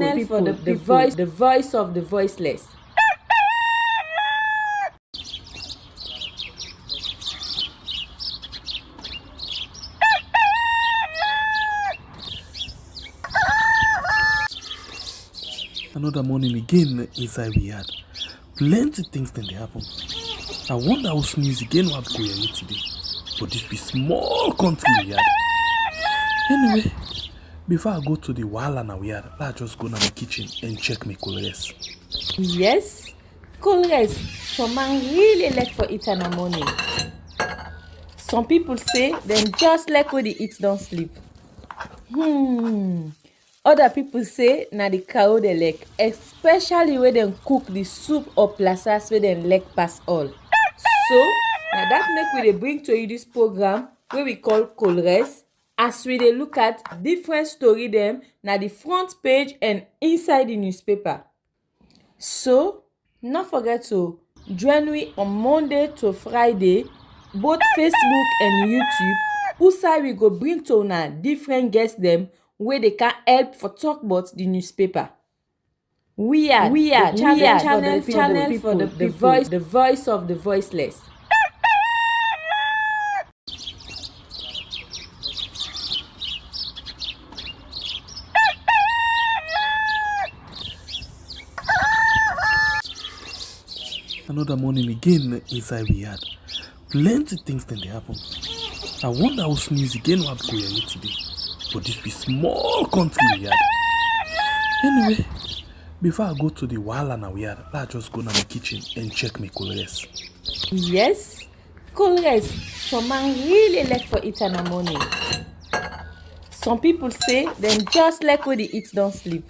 For the voice of the voiceless. Another morning again inside we had plenty things then they happen. I wonder how sneeze again what go here today. But this be small country we had. Anyway, before I go to the wala now we had, I just go to my kitchen and check my colors. Yes, colors. Some man really like for it in the morning. Some people say them just like when they eat don't sleep. Other people say na the cow they like, especially when they cook the soup or plasas where they like pass all. So now that make we dey bring to you this program where we call Colres, as we dey look at different story them na the front page and inside the newspaper. So not forget to join me on Monday to Friday, both Facebook and YouTube. Usai we go bring to una different guests them where they can help for talk about the newspaper. We are channel for the voice of the voiceless. Another morning again inside we had plenty things then they happen. I wonder how sneeze again what go here today. But this be small country we had. Anyway, before I go to the wala now we had, I just go to my kitchen and check my colors. Yes, colors. Some man really like for it in the morning. Some people say them just like when they eat don't sleep.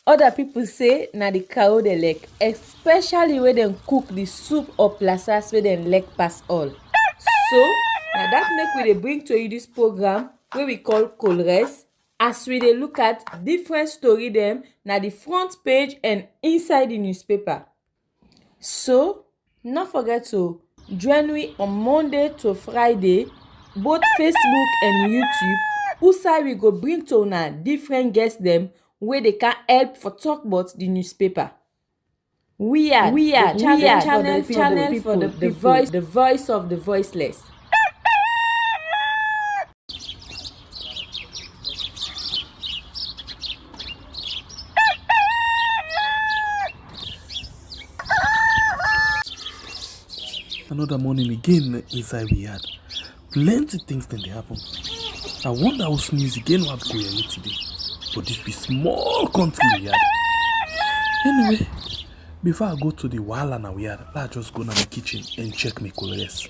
Other people say na the cow they like, especially when they cook the soup or plasas where they like pass all. So now that make we dey bring to you this program where we call Colres, as we dey look at different story them na the front page and inside the newspaper. So not forget to join me on Monday to Friday, both Facebook and YouTube. Usai we go bring to una different guests them where they can help for talk about the newspaper. We are channel for the voice of the voiceless. Another morning again inside we had plenty things then they happen. I wonder how sneeze again what go here today. But this be small country we had. Anyway, before I go to the wala now we had, I just go to my kitchen and check my colors.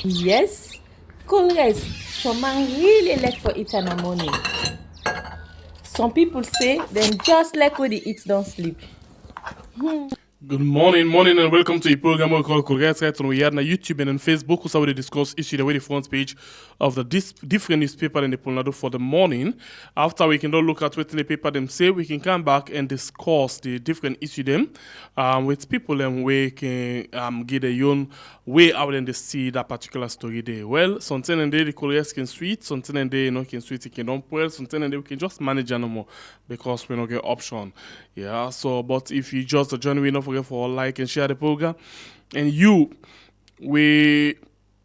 Yes, colors. Some man really like for it in the morning. Some people say them just like when they eat don't sleep. Good morning, and welcome to the program we call Colgate right on we are on YouTube and on Facebook. We will discuss issue the way the front page of the different newspaper in the Polnado for the morning. After we can look at what the paper them say, we can come back and discuss the different issue them with people and we can get their own way out and they see that particular story there. Well, something and day the Colgate can sweet, something and day can sweet it can don't well, something and day we can just manage animal because we don't get option. Yeah, so but if you just join me, don't forget for like and share the program. And you, we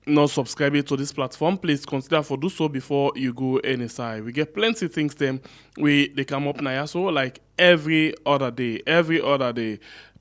not subscribe to this platform, please consider for do so before you go any side. We get plenty things them they come up now, so like every other day.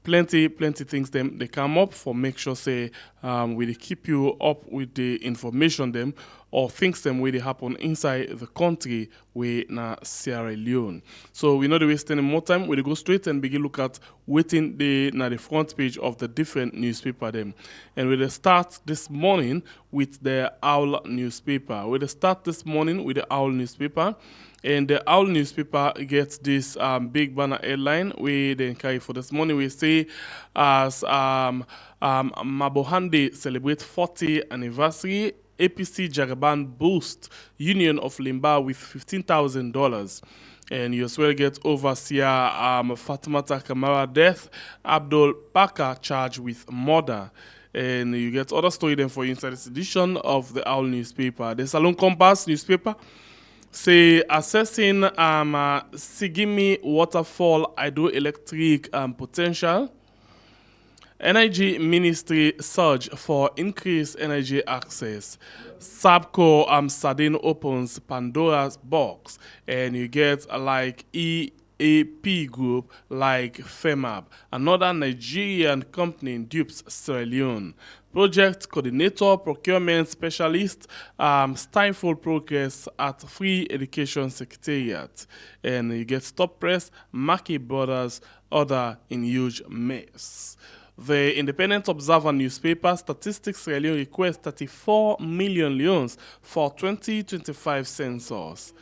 Plenty things them they come up for make sure say we keep you up with the information them or things them where they happen inside the country we na Sierra Leone. So we not waste any more time. We go straight and begin look at waiting the front page of the different newspaper them. And we'll start this morning with the Owl newspaper. We'll start this morning with the Owl newspaper. And the Owl newspaper gets this big banner headline we then carry for this morning. We say as Mabohande celebrate 40th anniversary, APC Jagaban boost Union of Limba with $15,000. And you as well get overseer Fatimata Kamara death, Abdul Baka charged with murder. And you get other story then for you inside this edition of the Owl newspaper. The Salon Compass newspaper. say assessing Sigimi waterfall hydroelectric potential. Energy Ministry surge for increased energy access. Sabco Sardine opens Pandora's box, and you get like EAP group like FEMAB. Another Nigerian company dupes Sierra Leone. Project coordinator, procurement specialist, stifle progress at Free Education Secretariat. And you get Stop Press, Mackey Brothers, other in huge mess. The Independent Observer newspaper statistics Sierra Leone requests 34 million leones for 2025 census.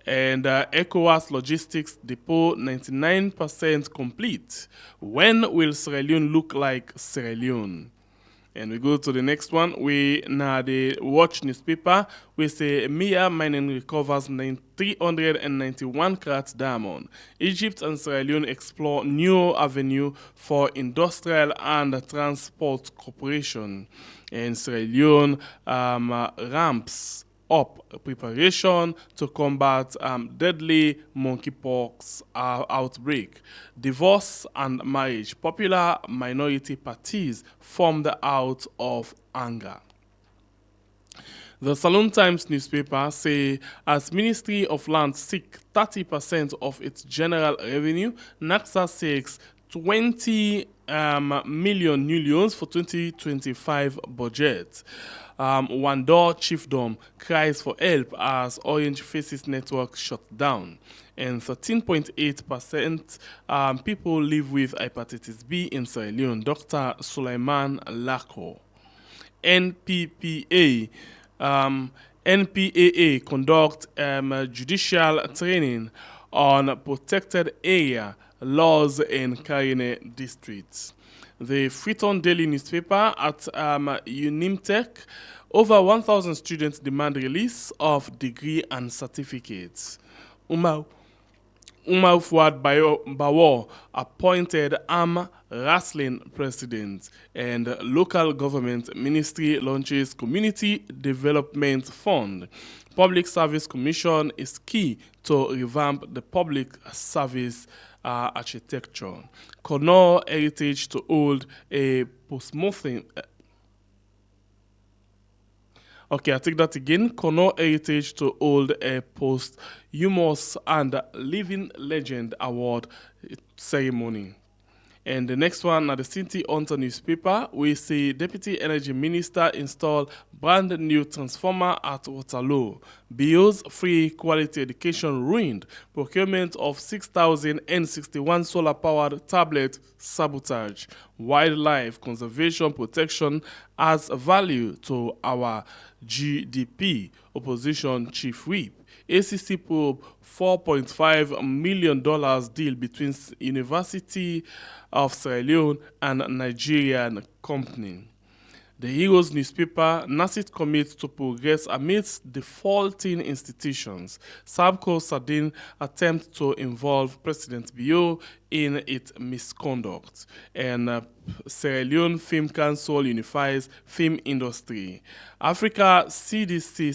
And ECOWAS logistics depot 99% complete. When will Sierra Leone look like Sierra Leone? And we go to the next one. We now the Watch newspaper. We say Mia mining recovers 391 carats diamond. Egypt and Sierra Leone explore new avenue for industrial and transport cooperation. And Sierra Leone ramps up preparation to combat deadly monkeypox outbreak. Divorce and marriage. Popular minority parties formed out of anger. The Salon Times newspaper say as Ministry of Land seek 30% of its general revenue, NACSA seeks 20 million new loans for 2025 budget. Wandor Chiefdom cries for help as Orange Faces network shut down. And 13.8% people live with hepatitis B in Sierra Leone. Dr. Sulaiman Lako. NPAA conduct judicial training on protected area laws in Karine districts. The Freetown Daily newspaper at Unimtech, over 1,000 students demand release of degree and certificates. Umar Fuad Bawo appointed wrestling president, and local government ministry launches community development fund. Public Service Commission is key to revamp the public service architecture. Kono heritage to hold a postmortem. Okay, I take that again. Kono heritage to hold a posthumous and living legend award ceremony. And the next one at the City Hunter newspaper, we see Deputy Energy Minister install brand new transformer at Waterloo. Bills, free quality education ruined. Procurement of 6,061 solar-powered tablet sabotage. Wildlife conservation protection adds value to our GDP. Opposition Chief Whip. ACC probe $4.5 million deal between University of Sierra Leone and Nigerian company. The Heroes newspaper, NACIT commits to progress amidst defaulting institutions. Sabco Sardine attempts to involve President Bio in its misconduct. And Sierra Leone Film Council unifies film industry. Africa CDC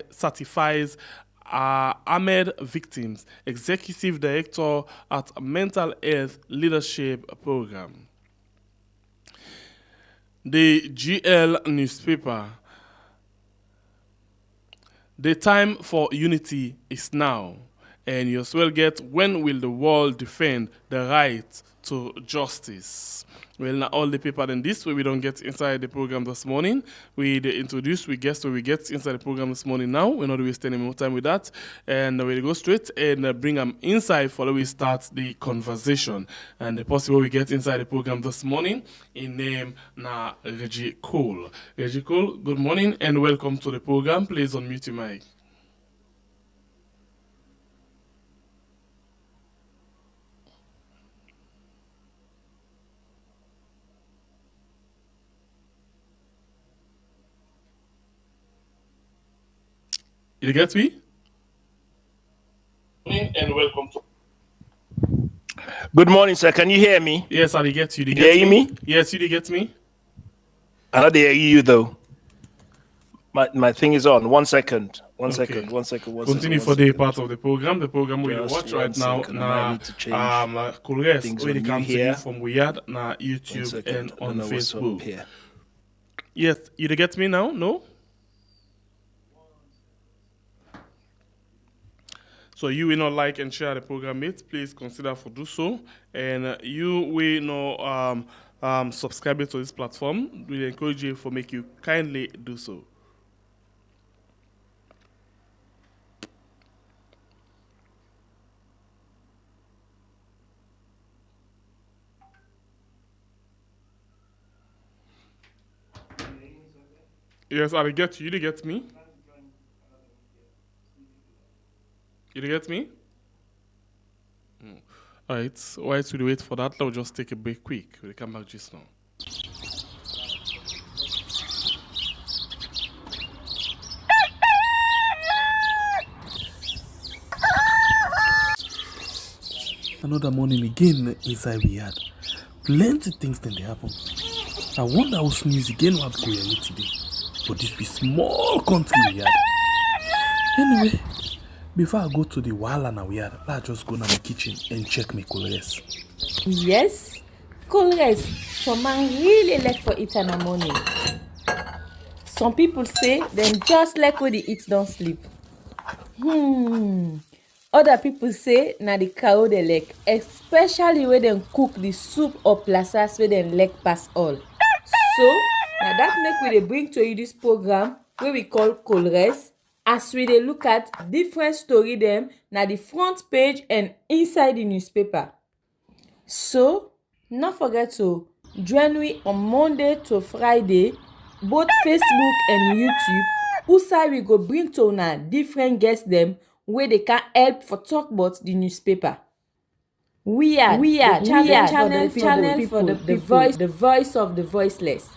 certifies Ahmed victims, executive director at Mental Health Leadership Program. The GL newspaper. The time for unity is now. And you as well get, when will the world defend the right to justice? Well, not all the paper than this, where we don't get inside the program this morning. We introduce, we guess where we get inside the program this morning now. We're not wasting any more time with that. And we'll go straight and bring them inside for we start the conversation. And the possible we get inside the program this morning, in name na Reggie Cole. Reggie Cole, good morning and welcome to the program. Please unmute your mic. You get me? And welcome to. Good morning, sir. Can you hear me? Yes, I get you. You hear me? Yes, you get me. I don't hear you though. My thing is on. 1 second. One Okay. second. Continue for the part of the program. The program we Just watch one right now second. I might na need to change Koreas things when on it you comes to you here. from Weird na One YouTube second. and I don't on know what's Facebook. up here. Yes, you get me now? No? So you will not like and share the program, mates. Please consider for do so. And you will not subscribe to this platform. We encourage you for make you kindly do so. Yes, I get you. You get me? You get me? Alright, while we wait for that, let's just take a break quick. We'll come back just now. Another morning again inside we had plenty things then they happen. I wonder how news again what go here today. But this be small country we had. Anyway, before I go to the wahala now we had, let's just go to my kitchen and check my colors. Yes, colors. Some man really like for eat in the morning. Some people say them just like when they eat don't sleep. Other people say na the cow they like, especially when them cook the soup or plasas where them like pass all. So now that make we dey bring to you this program where we call Colres, as we dey look at different story them na the front page and inside the newspaper. So not forget to join me on Monday to Friday, both Facebook and YouTube. Usai we go bring to una different guests them where they can help for talk about the newspaper. We are channel for the people, the voice of the voiceless.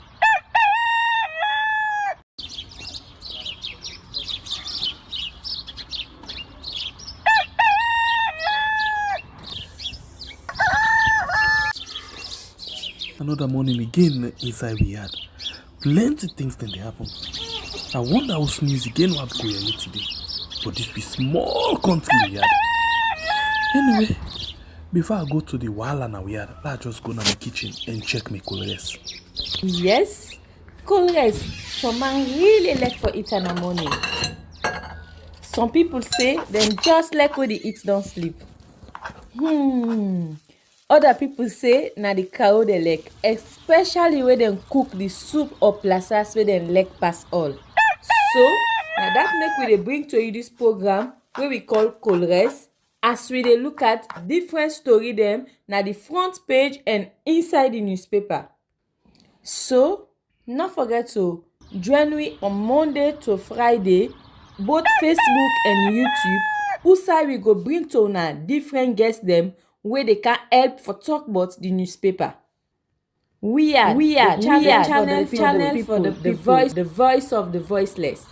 Another morning again inside we had plenty things then they happen. I wonder how news again what go here today. But this be small country we had. Anyway, before I go to the wahala now we had, let's just go to my kitchen and check my colors. Yes, colors. Some man really like for eat in the morning. Some people say them just like when they eat don't sleep. Other people say na the cow they like, especially when them cook the soup or plasas where them like pass all. So now that make we dey bring to you this program where we call Colres, as we dey look at different story them na the front page and inside the newspaper. So not forget to join me on Monday to Friday, both Facebook and YouTube. Usai we go bring to una different guests them where they can help for talk about the newspaper. We are channel for the people, the voice of the voiceless.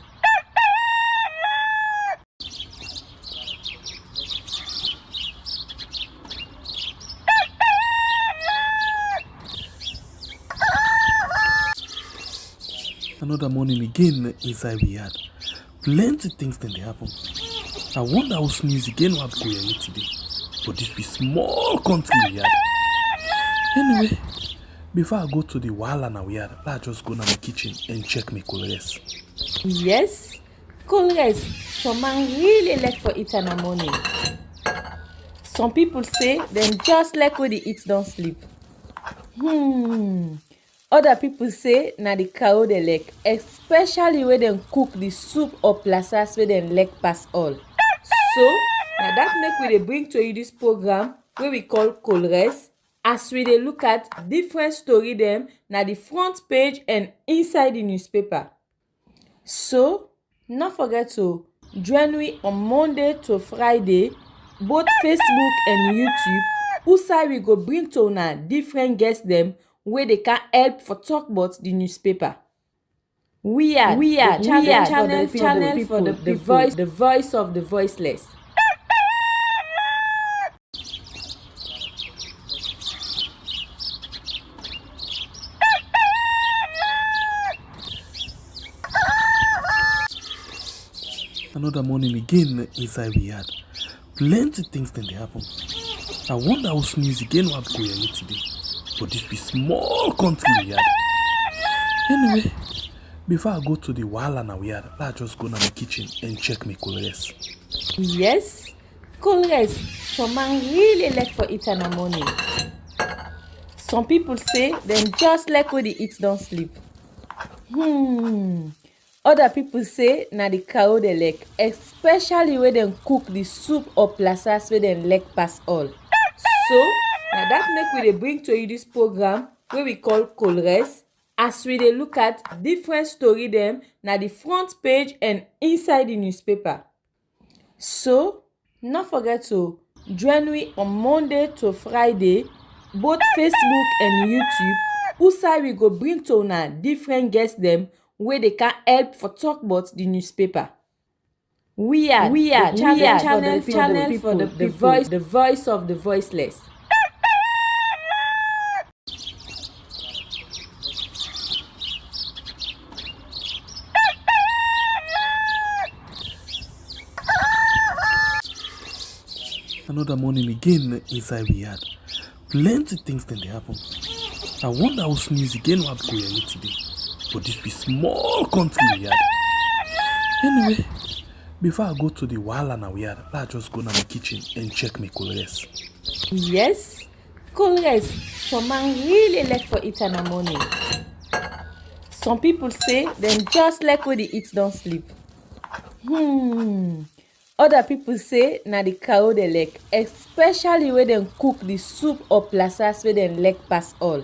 Another morning again inside we had plenty things then they happen. I wonder how news again what go here today. But this be small country we had. Anyway, before I go to the wahala now we had, let's just go to my kitchen and check my colors. Yes, colors. Some man really like for eat in the morning. Some people say them just like when they eat don't sleep. Other people say na the cow they like, especially when them cook the soup or plasas where them like pass all. So now that make we dey bring to you this program where we call Colres, as we dey look at different story them na the front page and inside the newspaper. So not forget to join me on Monday to Friday, both Facebook and YouTube. Usai we go bring to una different guests them where they can help for talk about the newspaper. We are channel for the people, the voice of the voiceless. Another morning again inside we had. Plenty things then they happen. I wonder how news again what go here today. But this be small country we had. Anyway, before I go to the wahala now we had, let's just go to the kitchen and check my colors. Yes, colors. Some man really like for eat in the morning. Some people say them just like when they eat don't sleep. Other people say na the cow they like, especially when they cook the soup or plasas where they like pass all. So now that make we dey bring to you this program where we call Colres, as we dey look at different story them na the front page and inside the newspaper. So not forget to join me on Monday to Friday, both Facebook and YouTube. Usai we go bring to una different guests them where they can help for talk about the newspaper. We are channel for the voice of the voiceless. Another morning again inside we had. Plenty things then they happen. I wonder how news again what go here today. But this be small country we had. Anyway, before I go to the wahala now we had, let's just go to the kitchen and check my colors. Yes, colors. Some man really like for eat in the morning. Some people say them just like when they eat don't sleep. Other people say na the cow they like, especially when they cook the soup or plasas where they like pass all.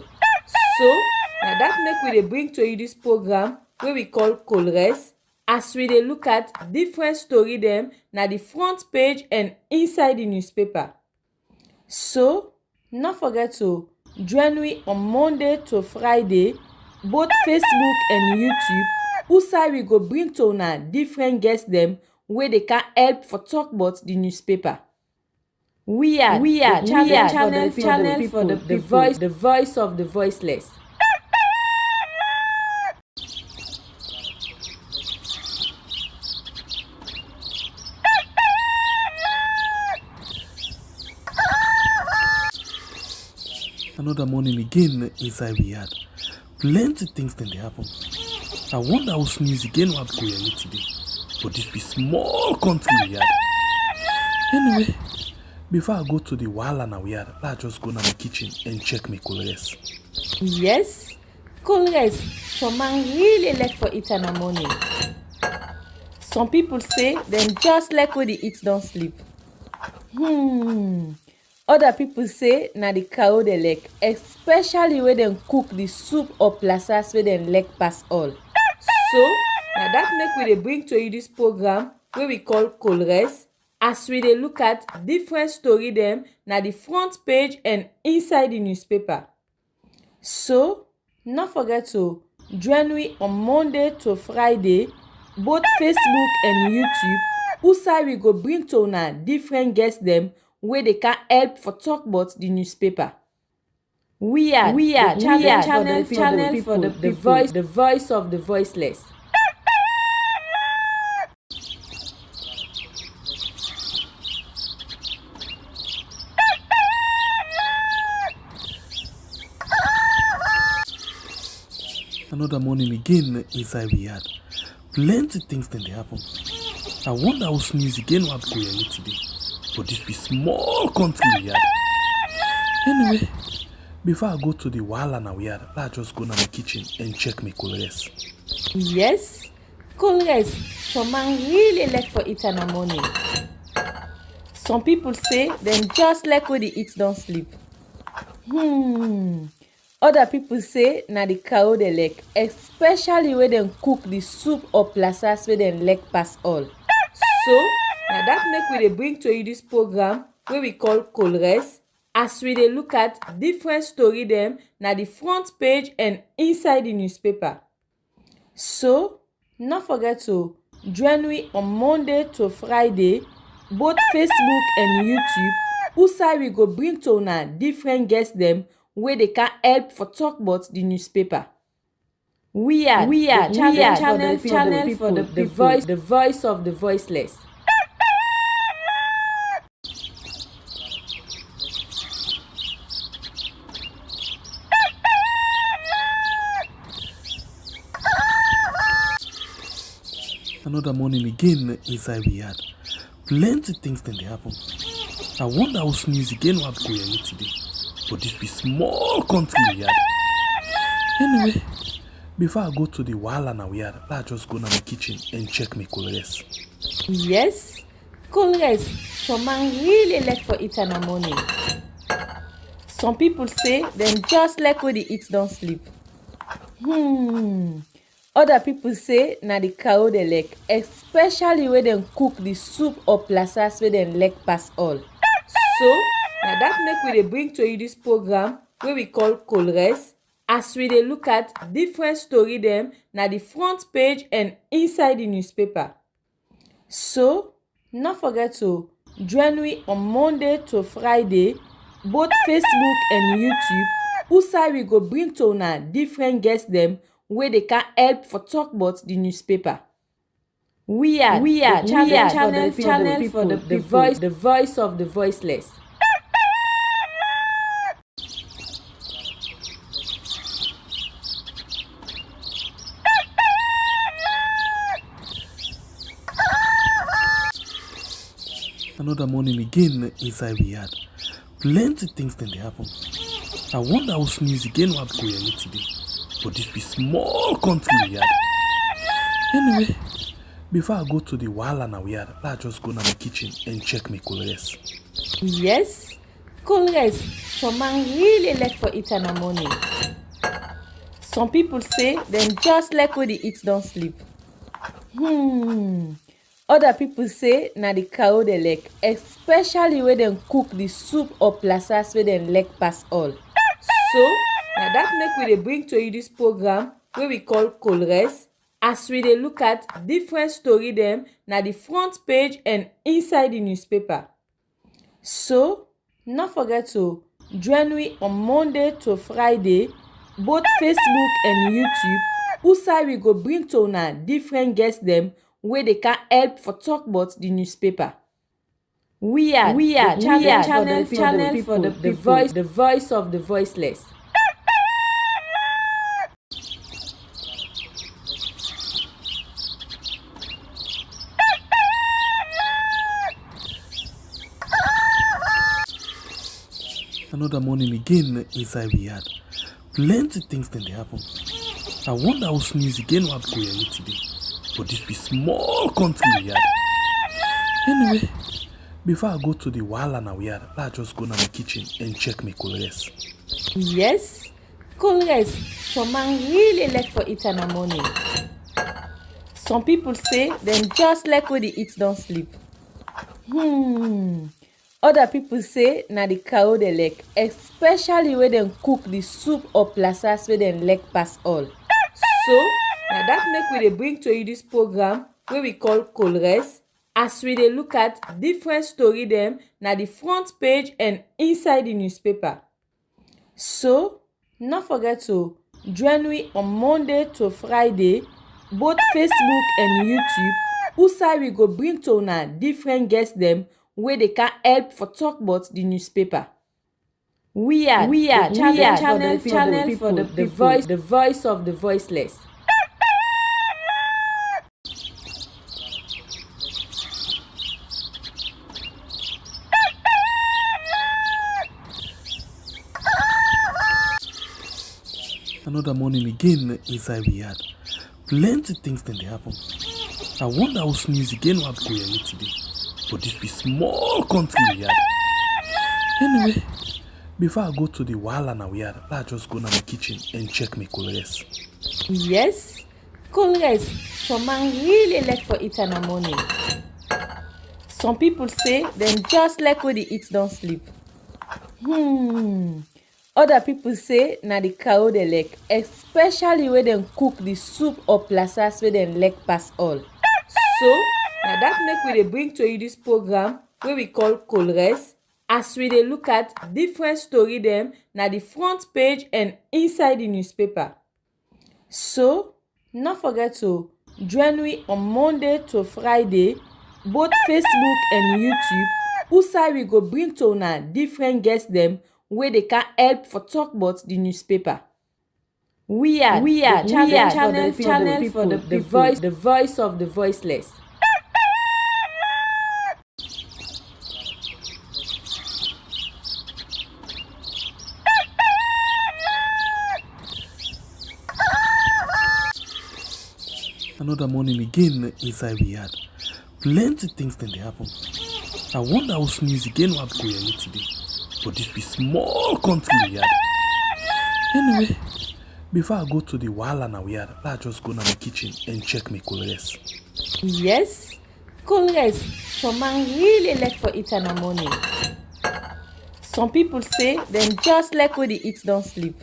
So now that make we dey bring to you this program where we call Colres, as we dey look at different story them na the front page and inside the newspaper. So not forget to join me on Monday to Friday, both Facebook and YouTube. Usai we go bring to una different guests them where they can help for talk about the newspaper. We are channel for the voice of the voiceless. Another morning again inside we had. Plenty things then they happen. I wonder how news again what go here today. But this be small country we had. Anyway, before I go to the wahala now we had, let's just go to the kitchen and check my colors. Yes, colors. Some man really like for eat in the morning. Some people say them just like when they eat don't sleep. Other people say na the cow they like, especially when they cook the soup or plasas where they like pass all. So now that make we dey bring to you this program where we call Colres, as we dey look at different story them na the front page and inside the newspaper. So not forget to join me on Monday to Friday, both Facebook and YouTube. Usai we go bring to una different guests them where they can help for talk about the newspaper. We are channel for the voice of the voiceless. Another morning again inside we had. Plenty things then they happen. I wonder how news again what go here today. But this be small country we had. Anyway, before I go to the wahala now we had, let's just go to the kitchen and check my colors. Yes, colors. Some man really like for eat in the morning. Some people say them just like when they eat don't sleep. Other people say na the cow they like, especially when they cook the soup or plasas where they like pass all. So now that make we dey bring to you this program where we call Colres, as we dey look at different story them na the front page and inside the newspaper. So not forget to join me on Monday to Friday, both Facebook and YouTube. Usai we go bring to una different guests them where they can help for talk about the newspaper. We are channel for the voice of the voiceless. Another morning again inside we had plenty things then they happen. I wonder how news again what go here today. But this be small country we had. Anyway, before I go to the wahala now we had, let's just go to my kitchen and check my colors. Yes, colors. Some man really like for it in the morning. Some people say them just like when they eat don't sleep. Other people say na the cow they like, especially when they cook the soup or plasas where they like pass all. So now that make we dey bring to you this program where we call Colres, as we dey look at different story them na the front page and inside the newspaper. So not forget to join me on Monday to Friday, both Facebook and YouTube. Usai we go bring to una different guests them where they can help for talk about the newspaper. We are channel for the voice of the voiceless. Another morning again inside we had plenty things then they happen. I wonder how news again what go here today. But this be small country we had. Anyway, before I go to the wahala now we had, let's just go to my kitchen and check my colors. Yes, colors. Some man really like for it in the morning. Some people say them just like when they eat don't sleep. Other people say na the cow they like, especially when they cook the soup or plasas where they like pass all. So now that make we dey bring to you this program where we call Colres, as we dey look at different story them na the front page and inside the newspaper. So not forget to join me on Monday to Friday, both Facebook and YouTube. Usai we go bring to una different guests them where they can help for talk about the newspaper. We are channel for the voice of the voiceless. Another morning again inside we had plenty things then they happen. I wonder how news again what go here today. But this be small country we had. Anyway, before I go to the wahala now we had, let's just go to my kitchen and check my colors. Yes, colors. Some man really like for it in the morning. Some people say them just like when they eat don't sleep. Other people say na the cow they like, especially when they cook the soup or plasas where they like pass all. So now that make we dey bring to you this program where we call Colres, as we dey look at different story them na the front page and inside the newspaper. So not forget to join me on Monday to Friday, both Facebook and YouTube. Usai we go bring to una different guests them where they can help for talk about the newspaper. We are channel for the voice of the voiceless. Another morning again inside we had plenty things then they happen. I wonder how news again what go here today. But this be small country we had. Anyway, before I go to the wahala now we had, let's just go to my kitchen and check my colors. Yes, colors. Some man really like for it in the morning. Some people say them just like when they eat don't sleep. Other people say na the cow they like, especially when they cook the soup or plasas where they like pass all. So now that make we dey bring to you this program where we call Colres, as we dey look at different story them na the front page and inside the newspaper. So, not forget to join me on Monday to Friday, both Facebook and YouTube, who we go bring to una different guests them where they can help for talk about the newspaper. We are the channel for the people, the voice of the voiceless. Another morning again inside we had. Plenty things then they happen. I wonder how news again what go here today. But this be small country we had. Anyway, before I go to the wahala now we had, let's just go to my kitchen and check my colors. Yes, colors. Some man really like for eat in the morning. Some people say them just like when they eat don't sleep.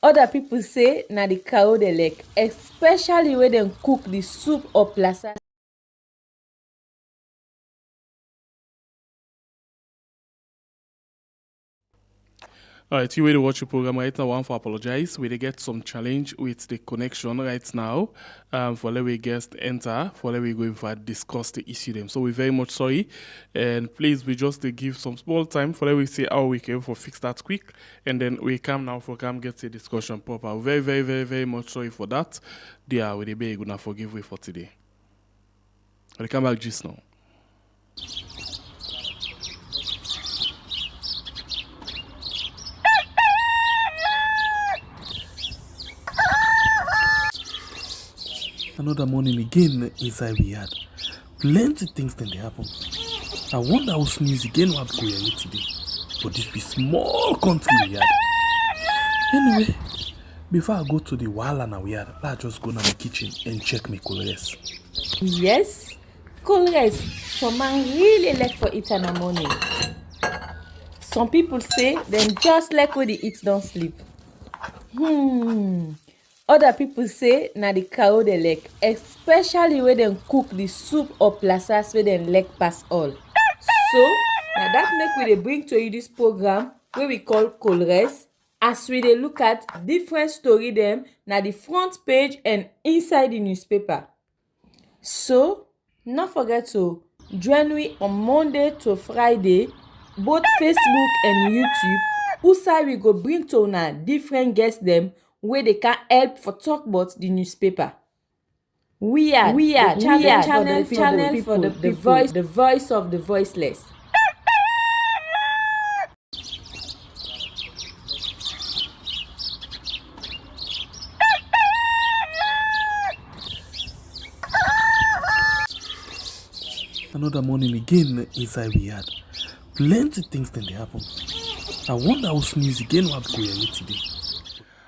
Other people say na the cow they like, especially when they cook the soup or plaza. Alright, you way to watch the program right now. I want to apologize. We get some challenge with the connection right now. For let we guest enter, for let we go in for discuss the issue them. So we're very much sorry, and please we just give some small time for let we see how we can for fix that quick, and then we come now for come get the discussion proper. Very much sorry for that. Dear, we be gonna forgive we for today. I'll come back just now. Another morning again inside we had. Plenty things then they happen. I wonder how news again what go here today. But this be small country we had. Anyway, before I go to the wahala now we had, let's just go to my kitchen and check my colors. Yes, colors. Some man really like for eat in the morning. Some people say them just like when they eat don't sleep. Other people say na the cow they like, especially when they cook the soup or plazas where they like pass all. So, now that make we dey bring to you this program where we call Colres, as we dey look at different story them na the front page and inside the newspaper. So, not forget to join me on Monday to Friday, both Facebook and YouTube, who we go bring to una different guests them where they can help for talk about the newspaper. We are channel for the people, the voice of the voiceless. Another morning again inside we had. Plenty things then they happen. I wonder how news again what go here today.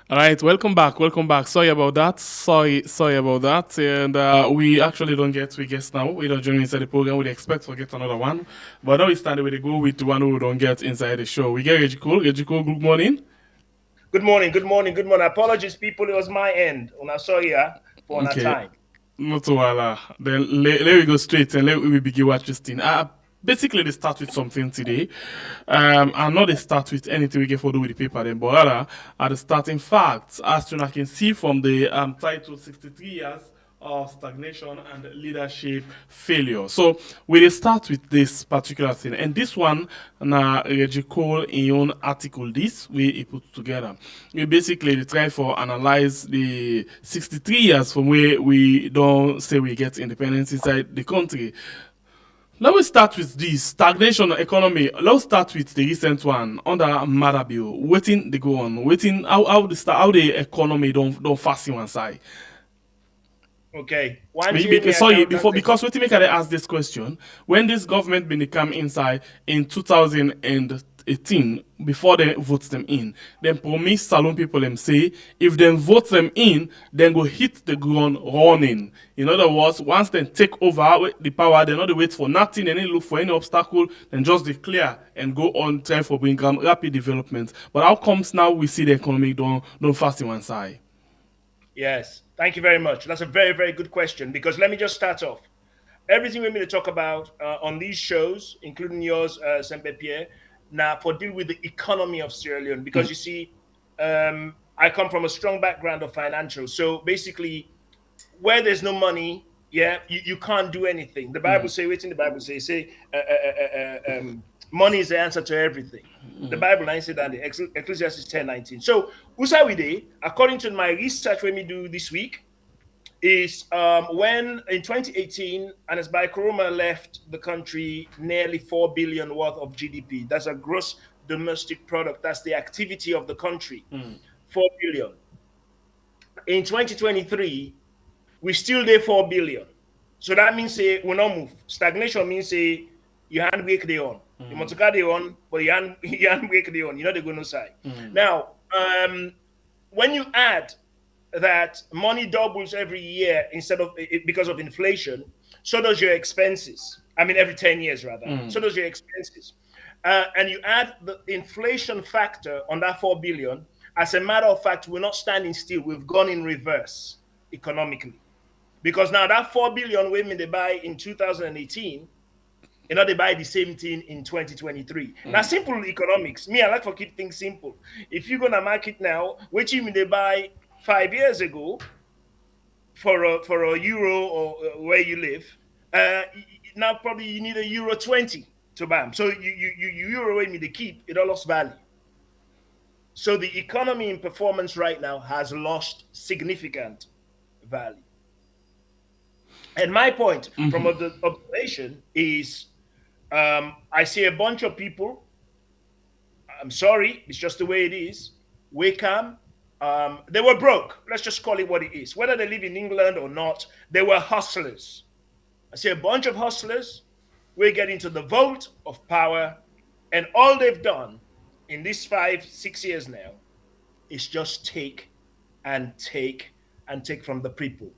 All right, welcome back. Sorry about that. And we actually don't get we guests now. We don't join inside the program. We expect to get another one, but now it's time we go with the one who don't get inside the show. We get Regicole. Good morning. Good morning. Apologies, people. It was my end. I'm sorry for that time. Not so well. Then let we go straight and let we begin watch this thing. Basically, they start with something today. And not they start with anything we get for do with the paper then, but rather are the starting facts. As you can see from the title 63 years of stagnation and leadership failure. So we start with this particular thing. And this one, na Regicole in your own article, this we put together. We basically try for analyze the 63 years from where we don't say we get independence inside the country. Let me start with this stagnation economy. Let's start with the recent one under Madabill. Waiting they go on. Waiting how the economy don't fast in one side. Okay. Because we make I ask this question. When this government become inside in 2018, before they vote them in, then promise Salon people them say if them vote them in, then go hit the ground running. In other words, once they take over the power, they not wait for nothing, they don't look for any obstacle, then just declare and go on try for bring rapid development. But how comes now we see the economy don't fast in one side? Yes, thank you very much. That's a very, very good question, because let me just start off. Everything we're going to talk about on these shows, including yours, Sempe Pierre, now for deal with the economy of Sierra Leone, because you see, I come from a strong background of financial. So basically, where there's no money, yeah, you can't do anything. The Bible say, wait in the Bible say, money is the answer to everything. The Bible I said that in Ecclesiastes 10:19. So Usawide, according to my research when we do this week, is when in 2018, Anas Kuruma left the country nearly 4 billion worth of GDP. That's a gross domestic product. That's the activity of the country. 4 billion. In 2023, we still there 4 billion. So that means say we not move. Stagnation means say you hand break the on. You must got the on, but you hand you hand break the on. You know they go no side. Now, when you add that money doubles every year instead of because of inflation, so does your expenses. I mean, every 10 years rather. So does your expenses. And you add the inflation factor on that 4 billion. As a matter of fact, we're not standing still. We've gone in reverse economically. Because now that 4 billion women they buy in 2018, they buy the same thing in 2023. Now, simple economics. Me, I like to keep things simple. If you're gonna market now, which even they buy 5 years ago for a euro or where you live, now probably you need a euro 20 to buy them. So you euro me they keep it all lost value. So the economy in performance right now has lost significant value. And my point from the observation is I see a bunch of people. I'm sorry, it's just the way it is. Wickham, they were broke. Let's just call it what it is. Whether they live in England or not, they were hustlers. I see a bunch of hustlers. We get into the vault of power, and all they've done in these 5-6 years now is just take and take and take from the people.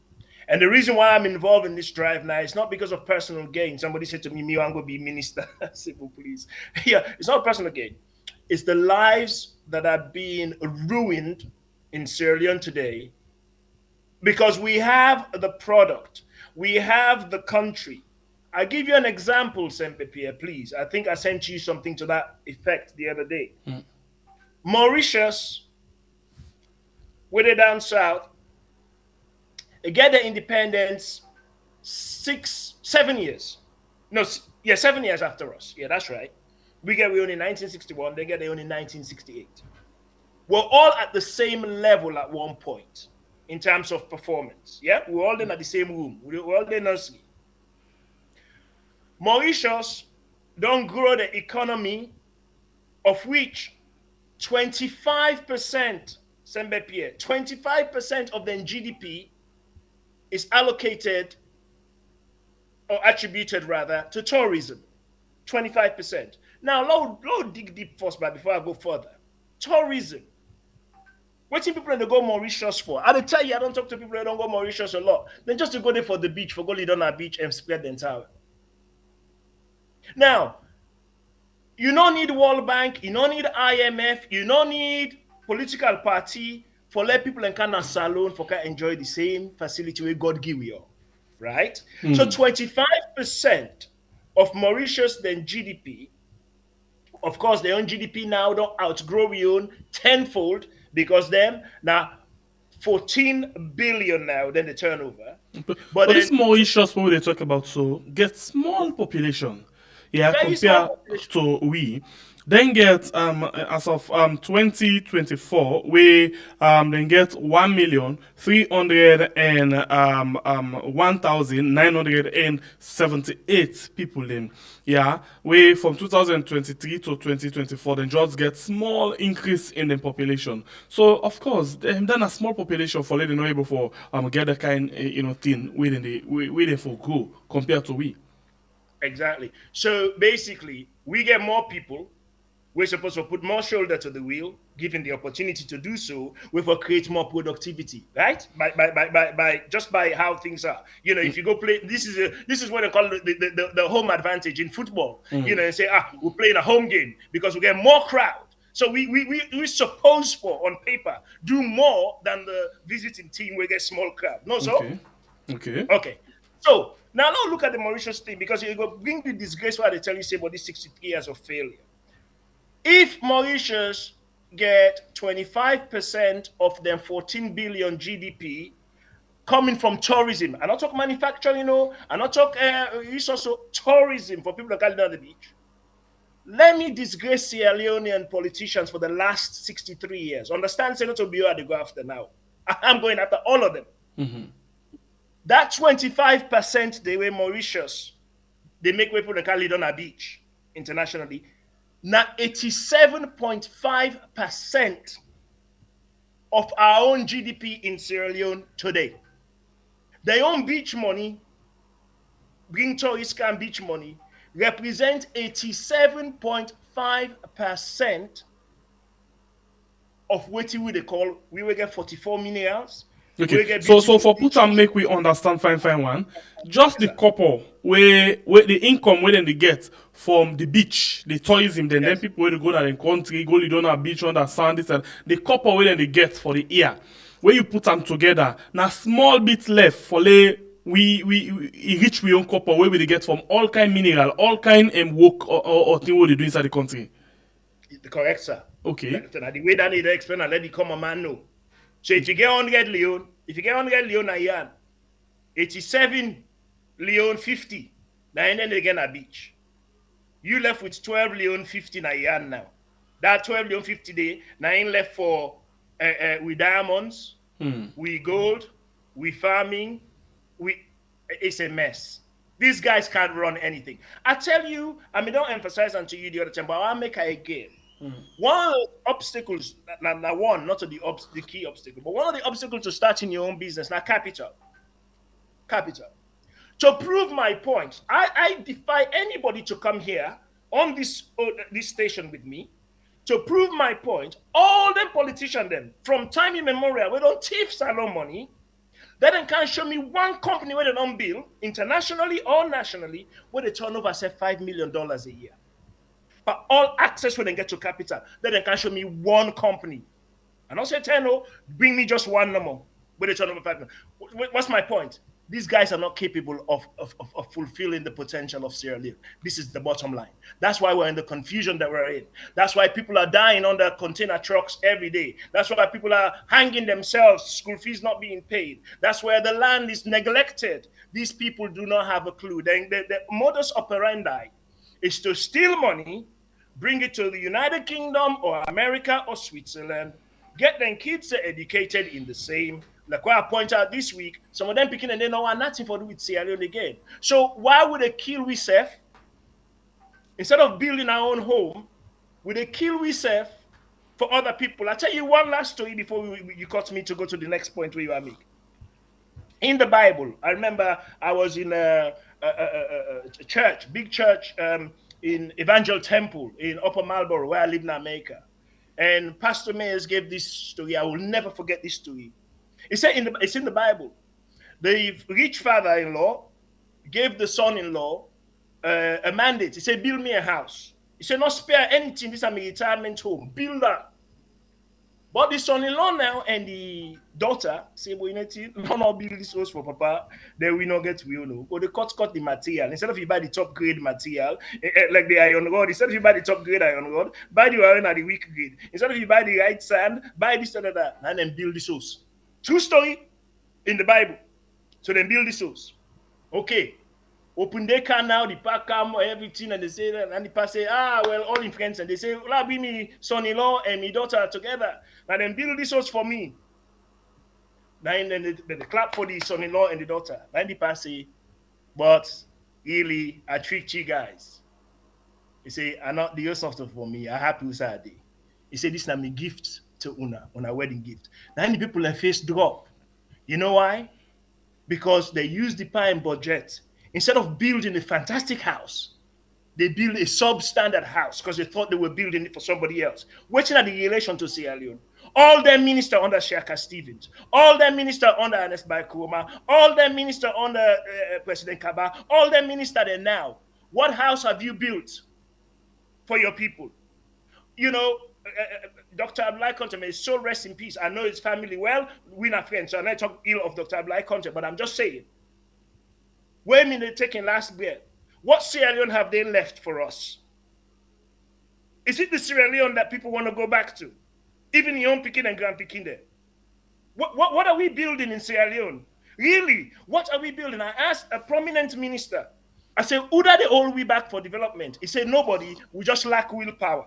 And the reason why I'm involved in this drive now is not because of personal gain. Somebody said to me, I'm going to be minister. Simple, please. Yeah, it's not personal gain. It's the lives that are being ruined in Sierra Leone today because we have the product. We have the country. I'll give you an example, Sempe Pierre, please. I think I sent you something to that effect the other day. Mauritius, where they down south, they get their independence 7 years. No, yeah, 7 years after us. Yeah, that's right. We own in 1961, they get their own in 1968. We're all at the same level at one point in terms of performance. Yeah, we're all in at the same room. We're all in nursery. Mauritius don't grow the economy, of which 25%, Sembe Pierre, 25% of the GDP is allocated or attributed rather to tourism. 25%. Now, Lord dig deep first, but before I go further. Tourism. What do people they go Mauritius for? I tell you, I don't talk to people that don't go Mauritius a lot. Then just to go there for the beach, for go live on a beach and spread the entire. Now, you don't need World Bank, you don't need IMF, you don't need political party for let people in Canada salon for can enjoy the same facility where God give you, right? So 25% of Mauritius then GDP. Of course, their own GDP now don't outgrow your own tenfold because them now 14 billion now then the turnover. But this Mauritius what they talk about so get small population. Yeah, compared to we. Then get as of 2024 we then get 1,301,978 people then. Yeah, we from 2023 to 2024 then just get small increase in the population. So of course then a small population for letting able for get the kind thing within for grow compared to we. Exactly. So basically, we get more people. We're supposed to put more shoulder to the wheel, given the opportunity to do so. We will create more productivity, right? By how things are. If you go play, this is what they call the home advantage in football. And say, we're playing a home game because we get more crowd. So we supposed for on paper do more than the visiting team. We get small crowd. No, so okay. So now look at the Mauritius thing because it will bring the disgrace why they tell you say about these 63 years of failure. If Mauritius get 25% of them 14 billion GDP coming from tourism. I not talk manufacturing, I not talk resource, tourism for people that can't on the beach. Let me disgrace Sierra Leonean politicians for the last 63 years. Understand, Senator Bio, they go after now. I'm going after all of them. Mm-hmm. That 25% they were Mauritius, they make people that can't on a beach internationally. Now 87.5% of our own GDP in Sierra Leone today. Their own beach money, bring tourists and beach money, represent 87.5% of what we call, we will get 44 minerals. Okay, so for put and make we understand fine one. Just the couple where the income where they get from the beach, the tourism, then people where they go to the country, go to the beach on the sand, this and the couple where they get for the year, where you put them together, now small bit left for we reach we own copper where we get from all kind mineral, all kind work or thing what they do inside the country. Correct, sir. Okay. The way that need to explain and let the common man know. So if you get 100 Leone, a year, 87 Leone 50, now and then they get a beach. You left with 12 Leone 50 a year now. That 12 Leone 50 day, now in left for with diamonds, with gold, with farming, it's a mess. These guys can't run anything. I tell you, I mean, don't emphasize unto you the other time, but I'll make it again. One of the obstacles, not the key obstacle, but one of the obstacles to starting your own business, now capital. Capital. To prove my point, I defy anybody to come here on this station with me to prove my point. All the politicians then, from time immemorial, we don't thief salon money. They then can't show me one company where they don't bill, internationally or nationally, where they turn over say $5 million a year. But all access when they get to capital, then can show me one company. And also say, no, bring me just one number where they turn over 5 million. What's my point? These guys are not capable of fulfilling the potential of Sierra Leone. This is the bottom line. That's why we're in the confusion that we're in. That's why people are dying under container trucks every day. That's why people are hanging themselves, school fees not being paid. That's where the land is neglected. These people do not have a clue. The modus operandi is to steal money, bring it to the United Kingdom or America or Switzerland, get them kids educated in the same. Like what I point out this week, some of them picking and they know nothing for do with Sierra Leone again. So why would they kill we self? Instead of building our own home, would they kill we self for other people? I'll tell you one last story before you cut me to go to the next point where you are making. In the Bible, I remember I was in a church, big church in Evangel Temple in Upper Marlborough, where I live in America. And Pastor Mayers gave this story. I will never forget this story. He said it's in the Bible. The rich father-in-law gave the son-in-law a mandate. He said, build me a house. He said, not spare anything. This is my retirement home. Build that. But the son-in-law now and the daughter say, well, not build this house for papa, then we not get we know. Or they cut the material. Instead of you buy the top grade material, like the iron rod, instead of you buy the top grade iron rod, buy the iron at the weak grade. Instead of you buy the right sand, buy this and that, and then build this house. True story in the Bible. So then build this house. Okay. Open the car now, the park come, everything, and they say, and the pastor say, well, all in friends, and they say, well, I'll be me son-in-law and my daughter together. Now then build this house for me. Then they clap for the son-in-law and the daughter. Then the pastor say, but really, I tricked you guys. He say, I not the house of for me. I happy Saturday. He said, this is my gift to Una, on a wedding gift. Then the people their face drop. You know why? Because they use the prime budget. Instead of building a fantastic house, they build a substandard house because they thought they were building it for somebody else. Waiting at the relation to Sierra Leone. All them minister under Shaka Stevens, all them minister under Ernest Bai Kuroma, all them minister under President Kaba, all them minister there now. What house have you built for your people? You know, Dr. Abdullahi Conte, may so rest in peace. I know his family well. We're not friends, so I'm not talking ill of Dr. Abdullahi Conte, but I'm just saying. When they're taking last breath, what Sierra Leone have they left for us? Is it the Sierra Leone that people want to go back to? Even your own picking and grand picking there. What are we building in Sierra Leone? Really, what are we building? I asked a prominent minister. I said, who are they all we back for development? He said, nobody. We just lack willpower.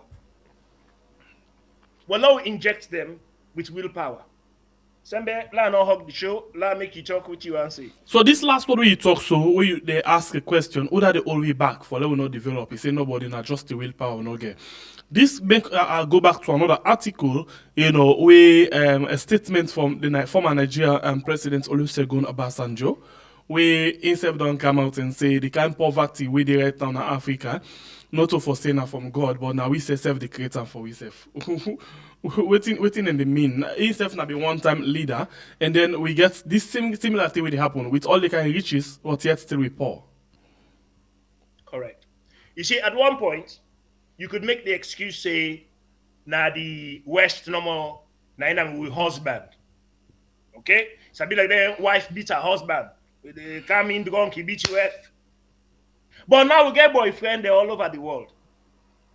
Well, now we inject them with willpower. Sembe, la no hug the show. La make you talk what you want to say. So this last one where you talk, so where they ask a question, who are they all way back for? Let we not develop. He say nobody, not just the willpower, no get. This make I'll go back to another article, where a statement from the former Nigerian President Olusegun Obasanjo, where himself don't come out and say the kind of poverty we dey right now in Africa, not to forsake now from God, but now we say self the creator for we self. waiting in the mean. Himself now be one-time leader, and then we get this similar thing will happen with all the kind of riches, but yet still we poor. Correct. You see, at one point, you could make the excuse say, "Na the West no more, na we husband." Okay, it's a bit like the wife beat her husband. They come in drunk, he beat you F. But now we get boyfriend there all over the world.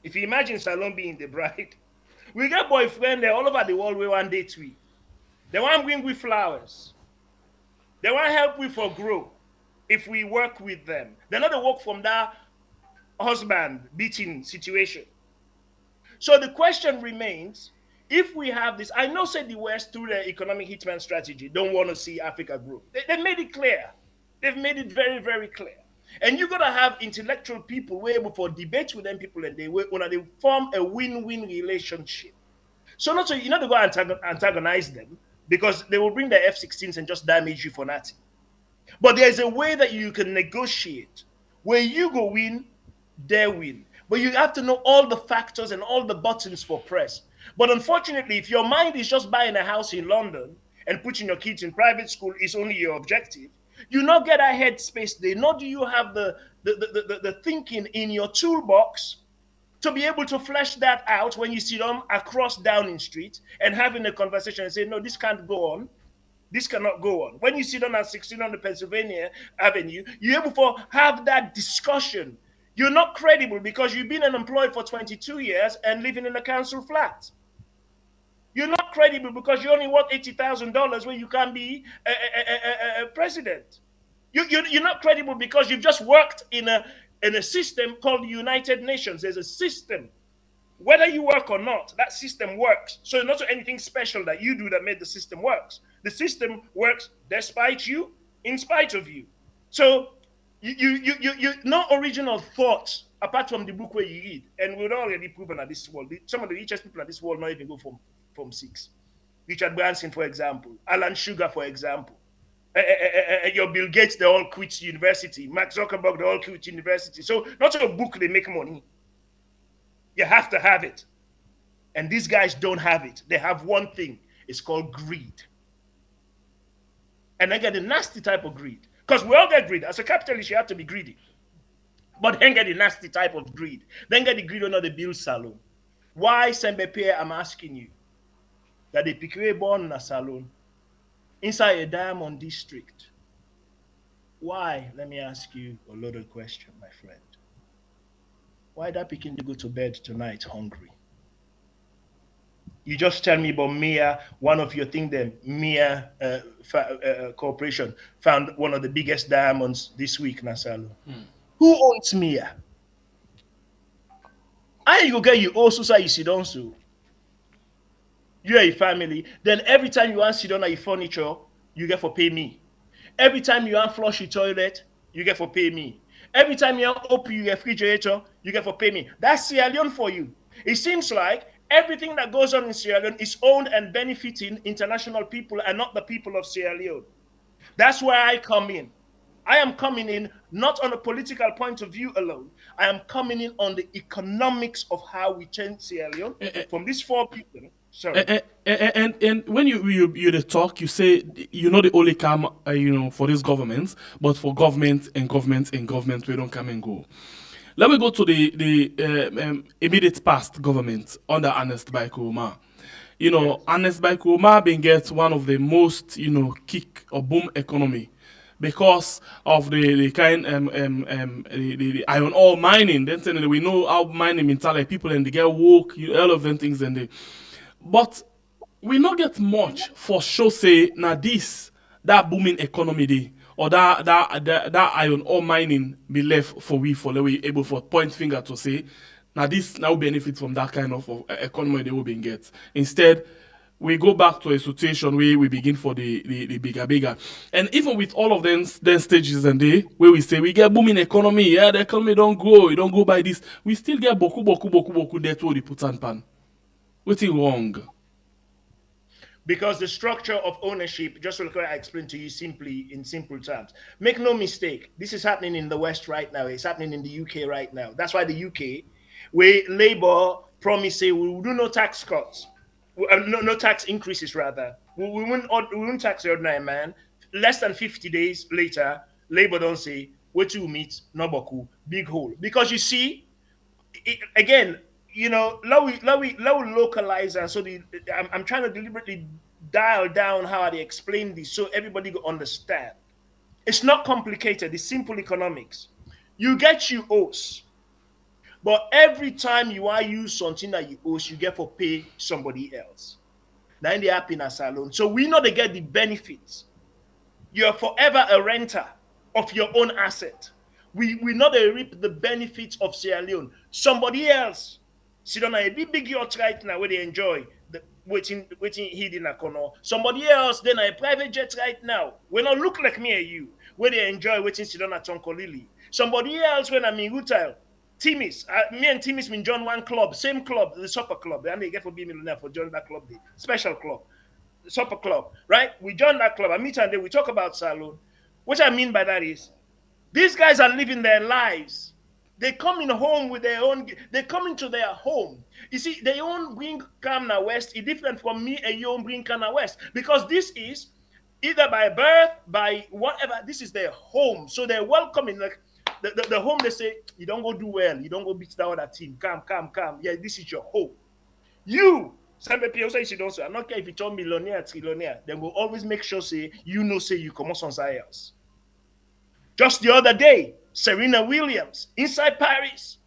If you imagine Salon being the bride, we get boyfriend there all over the world. We want date we. They want bring with flowers. They want help we for grow. If we work with them, they're not to work from that husband beating situation. So the question remains, if we have this, I know said the West through their economic hitman strategy don't want to see Africa grow. They made it clear. They've made it very, very clear. And you gotta have intellectual people where able for debate with them people and they form a win-win relationship. So not so you not to go antagonize them because they will bring their F-16s and just damage you for nothing. But there's a way that you can negotiate where you go win, they win. But you have to know all the factors and all the buttons for press. But unfortunately, if your mind is just buying a house in London and putting your kids in private school is only your objective, you not get a headspace there, nor do you have the thinking in your toolbox to be able to flesh that out when you see them across Downing Street and having a conversation and say, no, this can't go on. This cannot go on. When you sit on at 1600 Pennsylvania Avenue, you're able to have that discussion. You're not credible because you've been unemployed for 22 years and living in a council flat. You're not credible because you only worth $80,000 where you can be a president. You're not credible because you've just worked in a system called the United Nations. There's a system. Whether you work or not, that system works. So not anything special that you do that made the system works. The system works despite you, in spite of you. So you no original thoughts apart from the book where you read. And we've already proven at this world, some of the richest people at this world not even go from 6. Richard Branson, for example. Alan Sugar, for example. Your Bill Gates, they all quit university. Mark Zuckerberg, they all quit university. So not a book, they make money. You have to have it. And these guys don't have it. They have one thing. It's called greed. And they get a nasty type of greed. Because we all get greed. As a capitalist, you have to be greedy. But then get the nasty type of greed. Then get the greed on the bill salon. Why, Sembepe, I'm asking you, that the Pikwe born in a salon inside a diamond district? Why? Let me ask you a loaded question, my friend. Why that picking to go to bed tonight hungry? You just tell me about Mia, one of your thing then, Mia Corporation found one of the biggest diamonds this week, Nasalo. Who owns Mia? I you go get you also say you sit down so. You are a family. Then every time you want sit down on your furniture, you get for pay me. Every time you want flush your toilet, you get for pay me. Every time you want open your refrigerator, you get for pay me. That's Sierra Leone for you. It seems like everything that goes on in Sierra Leone is owned and benefiting international people and not the people of Sierra Leone. That's where I come in. I am coming in not on a political point of view alone. I am coming in on the economics of how we change Sierra Leone from these 4 people. Sorry. And when you talk, you say you're not the only come for these governments, but for government and government and government, we don't come and go. Let me go to the immediate past government under Ernest Bai Koroma. Ernest Bai Koroma being get one of the most kick or boom economy because of the kind the iron ore mining. Then we know how mining mentality people and they get woke, all of them things and they. But we not get much for sure say now this that booming economy day or that iron ore mining be left for we able for point finger to say now this now benefit from that kind of economy they will be get. Instead, we go back to a situation where we begin for the bigger. And even with all of them then stages and day where we say we get booming economy, yeah, the economy don't grow, it don't go by this, we still get boku debt where they put on pan. What's wrong? Because the structure of ownership, just like I explained to you simply in simple terms. Make no mistake, this is happening in the West right now. It's happening in the UK right now. That's why the UK, where Labour promised say we will do no tax cuts, no tax increases rather. We won't tax the ordinary man. Less than 50 days later, Labour don't say where to meet Noboku, big hole. Because you see, again, low localizer. So I'm trying to deliberately dial down how they explain this so everybody will understand. It's not complicated. It's simple economics. You get you owes, but every time you are use something that you owes, you get for pay somebody else. Now in the happiness alone. So we know they get the benefits. You're forever a renter of your own asset. We know they reap the benefits of Sierra Leone. Somebody else sit on a big yacht right now where they enjoy the waiting hidden a corner. Somebody else then a private jet right now. We not look like me or you where they enjoy waiting sit on a Tonkolili. Somebody else when I'm in Rutal. Timis, me and Timis been join one club, same club, the soccer club. And they get for being millionaire for joining that club day. Special club. Supper club, right? We join that club. I meet and then we talk about Salon. What I mean by that is these guys are living their lives. They come in home with their own, they come into their home. You see, they own bring Kamna West is different from me and you own bring Kamna West. Because this is either by birth, by whatever, this is their home. So they're welcoming. Like the home, they say, you don't go do well, you don't go beat that other team. Come. Yeah, this is your home. You, some people say she don't say, I don't care if you turn millionaire, trillionaire, they will always make sure say you come on somewhere else. Just the other day, Serena Williams inside Paris,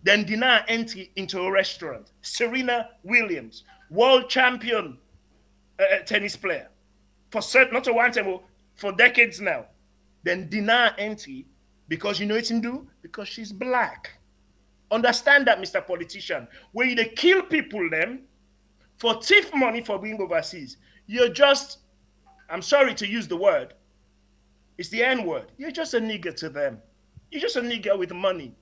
then deny entry into a restaurant. Serena Williams, world champion tennis player, for certain, not a one time, for decades now, then deny entry because you know what you do? Because she's black. Understand that, Mr. Politician. When they kill people them for thief money for being overseas, you're just, I'm sorry to use the word, it's the N word. You're just a nigger to them. You're just a nigger with money.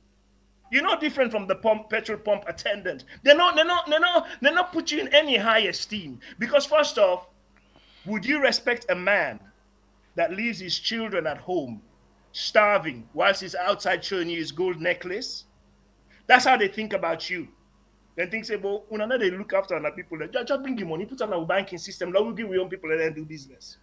You're not different from the petrol pump attendant. They're not put you in any high esteem. Because first off, would you respect a man that leaves his children at home, starving, whilst he's outside showing you his gold necklace? That's how they think about you. Then things say, well, when they look after other people, just bring you money, put on our banking system, now we give your own people and then do business.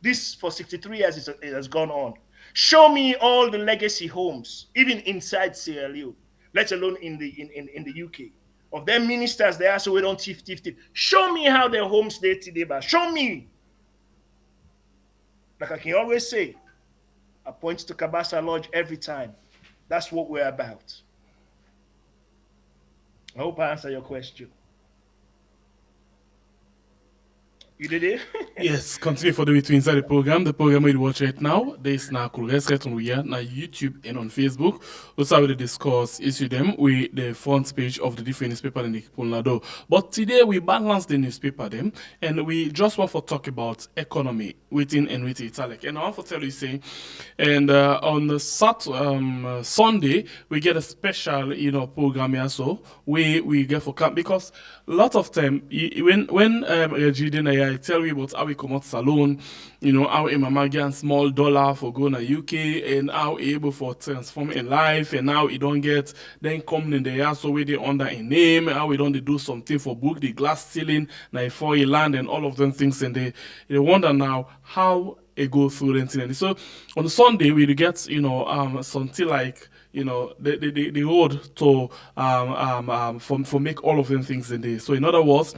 This for 63 years it has gone on. Show me all the legacy homes, even inside Sierra Leone, let alone in the UK. Of them ministers there, so we don't thief. Show me how their homes stay today, but show me. Like I can always say, I point to Kabasa Lodge every time. That's what we're about. I hope I answer your question. You did it? Yes, continue for the way to inside the program. The program you watch right now, there's now right on here, na YouTube and on Facebook. Also, we discuss issue them with the front page of the different newspaper in the Polnado. But today we balance the newspaper them, and we just want to talk about economy within and with italic. And I want to tell you, say, and on the Sunday we get a special, program here, so we get for camp because a lot of time when Regionalism, I tell you about how we come out salon, how a mama get small dollar for going to UK and how able for transform in life and how he don't get then come in the house so we they under a name, how we don't do something for book the glass ceiling now for a land and all of them things and they wonder now how it go through the thing. So on Sunday we get something like the road to for make all of them things in there. So in other words,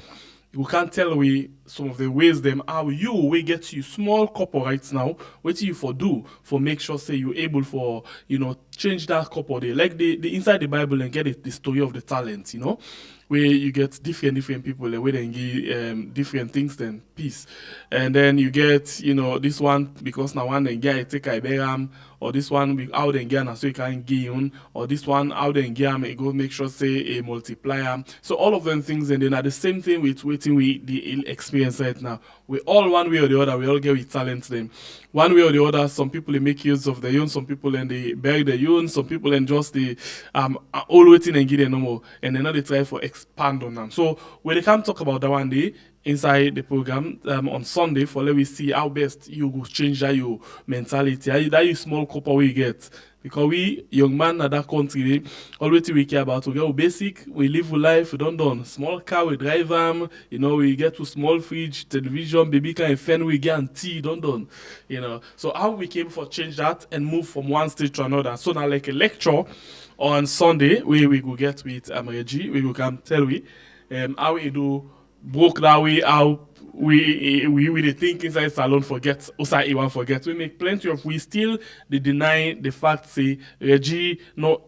you can't tell we some of the ways them how you we get you small corporates now what you for do for make sure say you able for change that couple there. Like the inside the Bible and get the story of the talents, where you get different people where they give different things then peace. And then you get, this one because now one then get take a beram, or this one how they get so you can give, or this one how they get go make sure say a multiplier. So all of them things, and then are the same thing with waiting with the experience right now. We all one way or the other, we all get with talents then. One way or the other, some people they make use of their own, some people and they bury their own, some people and just they are all waiting and give them no more, and then now they try for expand on them. So when they come talk about that one day inside the program on Sunday, for let we see how best you go change that your mentality, that you small couple we get. Because we young man at that country, always we care about we get basic, we live with life, we don't done. Small car, we drive them, we get to small fridge, television, baby can fan we guarantee, don't done. So how we came for change that and move from one stage to another. So now like a lecture on Sunday, we go get with Reggie, we go come tell we how we do broke that way how we the think inside salon forget outside one forget. We make plenty of we still they deny the fact say Reggie no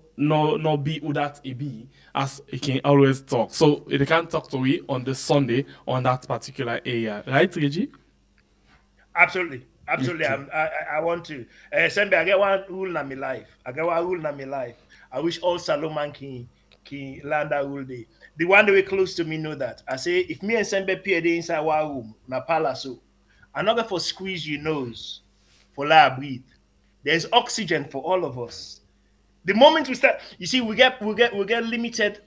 be who that he be as he can always talk. So they can talk to we on the Sunday on that particular area. Right, Reggie? Absolutely. I want to. Sembe, I get one rule in my life. I wish all Salomon can land that rule day. The one that way close to me know that. I say, if me and Sembe appear inside one room, na palace, another for squeeze your nose, for la breathe. There's oxygen for all of us. The moment we start, you see, we get limited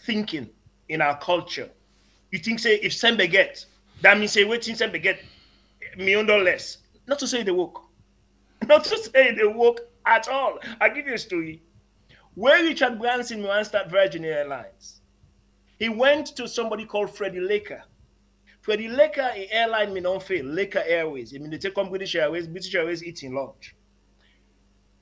thinking in our culture. You think, say, if Sembe get, that means say, wait till Sembe get me under less. Not to say they woke. Not to say they woke at all. I'll give you a story. Where Richard Branson once started Virgin Airlines, he went to somebody called Freddie Laker. Freddie Laker, an airline may not fail, Laker Airways. I mean, they take on British Airways eating lunch.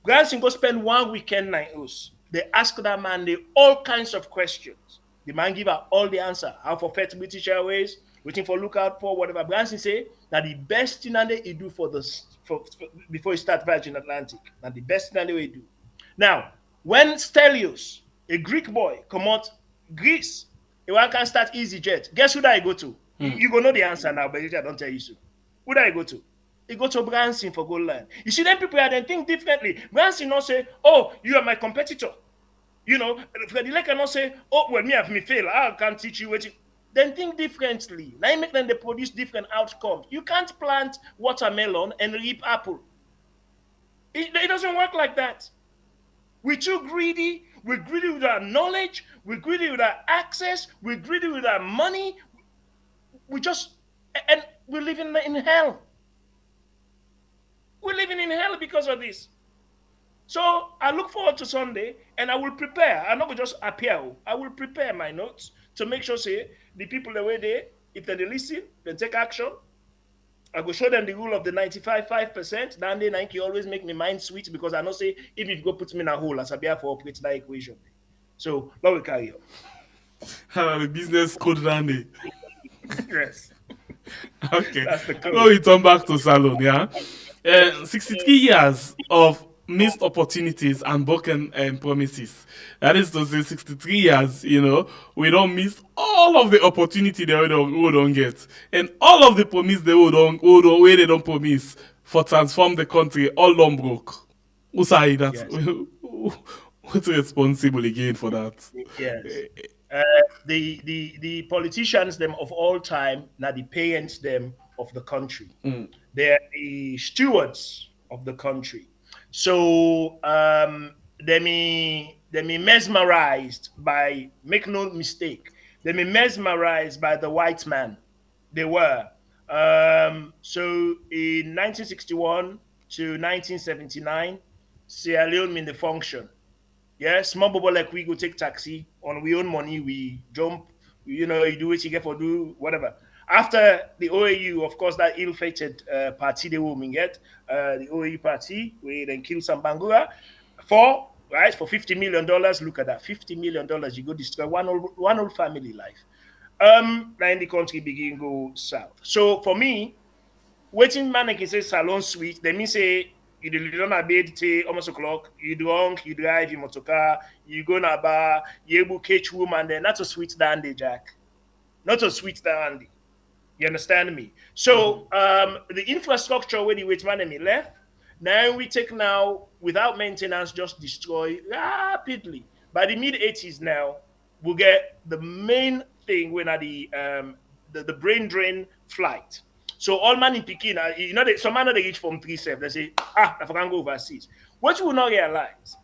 Branson go spend 1 weekend night house. They ask that man all kinds of questions. The man give her all the answer. How for fat British Airways, waiting for lookout for whatever. Branson say that the best thing that he do for before he start Virgin Atlantic. Now the best thing that he do. Now, when Stelios, a Greek boy, come out Greece, he can start EasyJet. Guess who that I go to? You go know the answer now, but I don't tell you so. Who that I go to? He go to Branson for gold line. You see, then people are then think differently. Branson not say, "Oh, you are my competitor." Freddie Lake cannot say, "Oh, well, me have me fail. I can't teach you what." Then think differently. Now you make them they produce different outcomes. You can't plant watermelon and reap apple. It doesn't work like that. We're too greedy. We're greedy with our knowledge. We're greedy with our access. We're greedy with our money. And we're living in hell. We're living in hell because of this. So I look forward to Sunday and I will prepare. I'm not going to just appear. I will prepare my notes to make sure, say, the people the way they, if they listen, then take action. I will show them the rule of the 95.5%. Then they Nike always make me mind sweet because I know say if you go put me in a hole as I be for operate that equation. So now we carry on. The business code Randy. Yes. Okay. That's the code. So we turn back to Salon, yeah. 63 years of missed opportunities and broken promises. That is to say, 63 years, we don't miss all of the opportunity they don't get. And all of the promise they where they don't promise for transform the country, all done broke. Who say that? Yes. What's responsible again for that? Yes. The politicians them of all time, now the parents them of the country. They're the stewards of the country. So they me mesmerized by, make no mistake, they me mesmerized by the white man. They were. So in 1961 to 1979, Sierra Leone mean the function. Yeah, small bubble like we go take taxi on we own money, we jump, you do what you get for do whatever. After the OAU, of course, that ill-fated party they will get, the OAU party, we then kill some Bangura for $50 million. Look at that, $50 million. You go destroy one whole family life. Then the country begin go south. So for me, waiting man can say salon suite. They mean say You don't have bed till almost o'clock. You drunk, you drive, you motor car, you go na bar, you able catch woman. Then that's a sweet dandy, Jack. Not a sweet dandy. You understand me? So the infrastructure where the wait man me left. Now we take now without maintenance, just destroy rapidly. By the mid 80s now, we'll get the main thing when at the brain drain flight. So all man in Peking, you know, some man they reach from 3-7. They say, I can go overseas. What you will not realize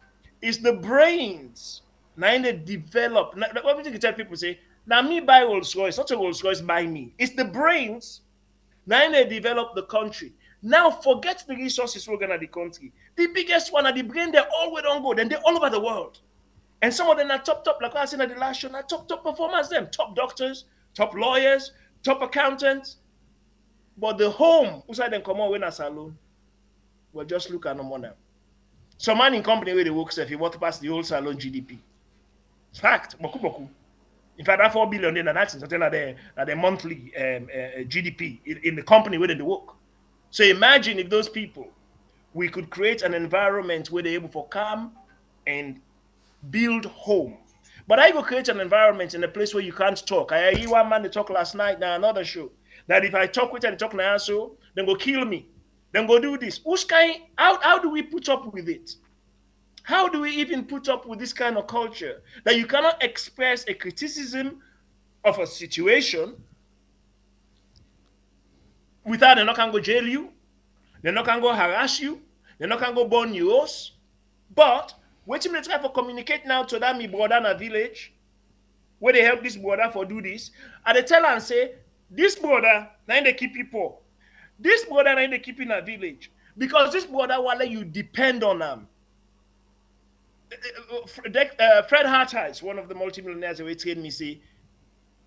is the brains now they develop. What we tell people say, now me buy Rolls Royce, not a Rolls Royce buy me. It's the brains. Now they develop the country. Now forget the resources we're gonna the country. The biggest one are the brain, they're all way don't go, then they're all over the world. And some of them are top, like I said at the last show, are top performers, them top doctors, top lawyers, top accountants. But the home, who said them come on when a salon, well, just look at no more now. Some man in company where they work, if you want to pass the whole salon GDP. Fact, boku. In fact, that 4 billion, then that's something like the monthly GDP in the company where they work. So imagine if those people, we could create an environment where they're able to come and build home. But I go create an environment in a place where you can't talk. I hear one man to talk last night, now another show. That if I talk with and talk now, so then go kill me. Then go do this. How do we put up with it? How do we even put up with this kind of culture that you cannot express a criticism of a situation without they're not can go jail you, they're not can go harass you, they're not can go burn you house. But what you try to communicate now to that me brother in a village where they help this brother for do this, and they tell and say, this brother, now they keep you poor. This brother, now they keep in a village. Because this brother will let you depend on them. Fred Hartice, one of the multimillionaires who trained me, say,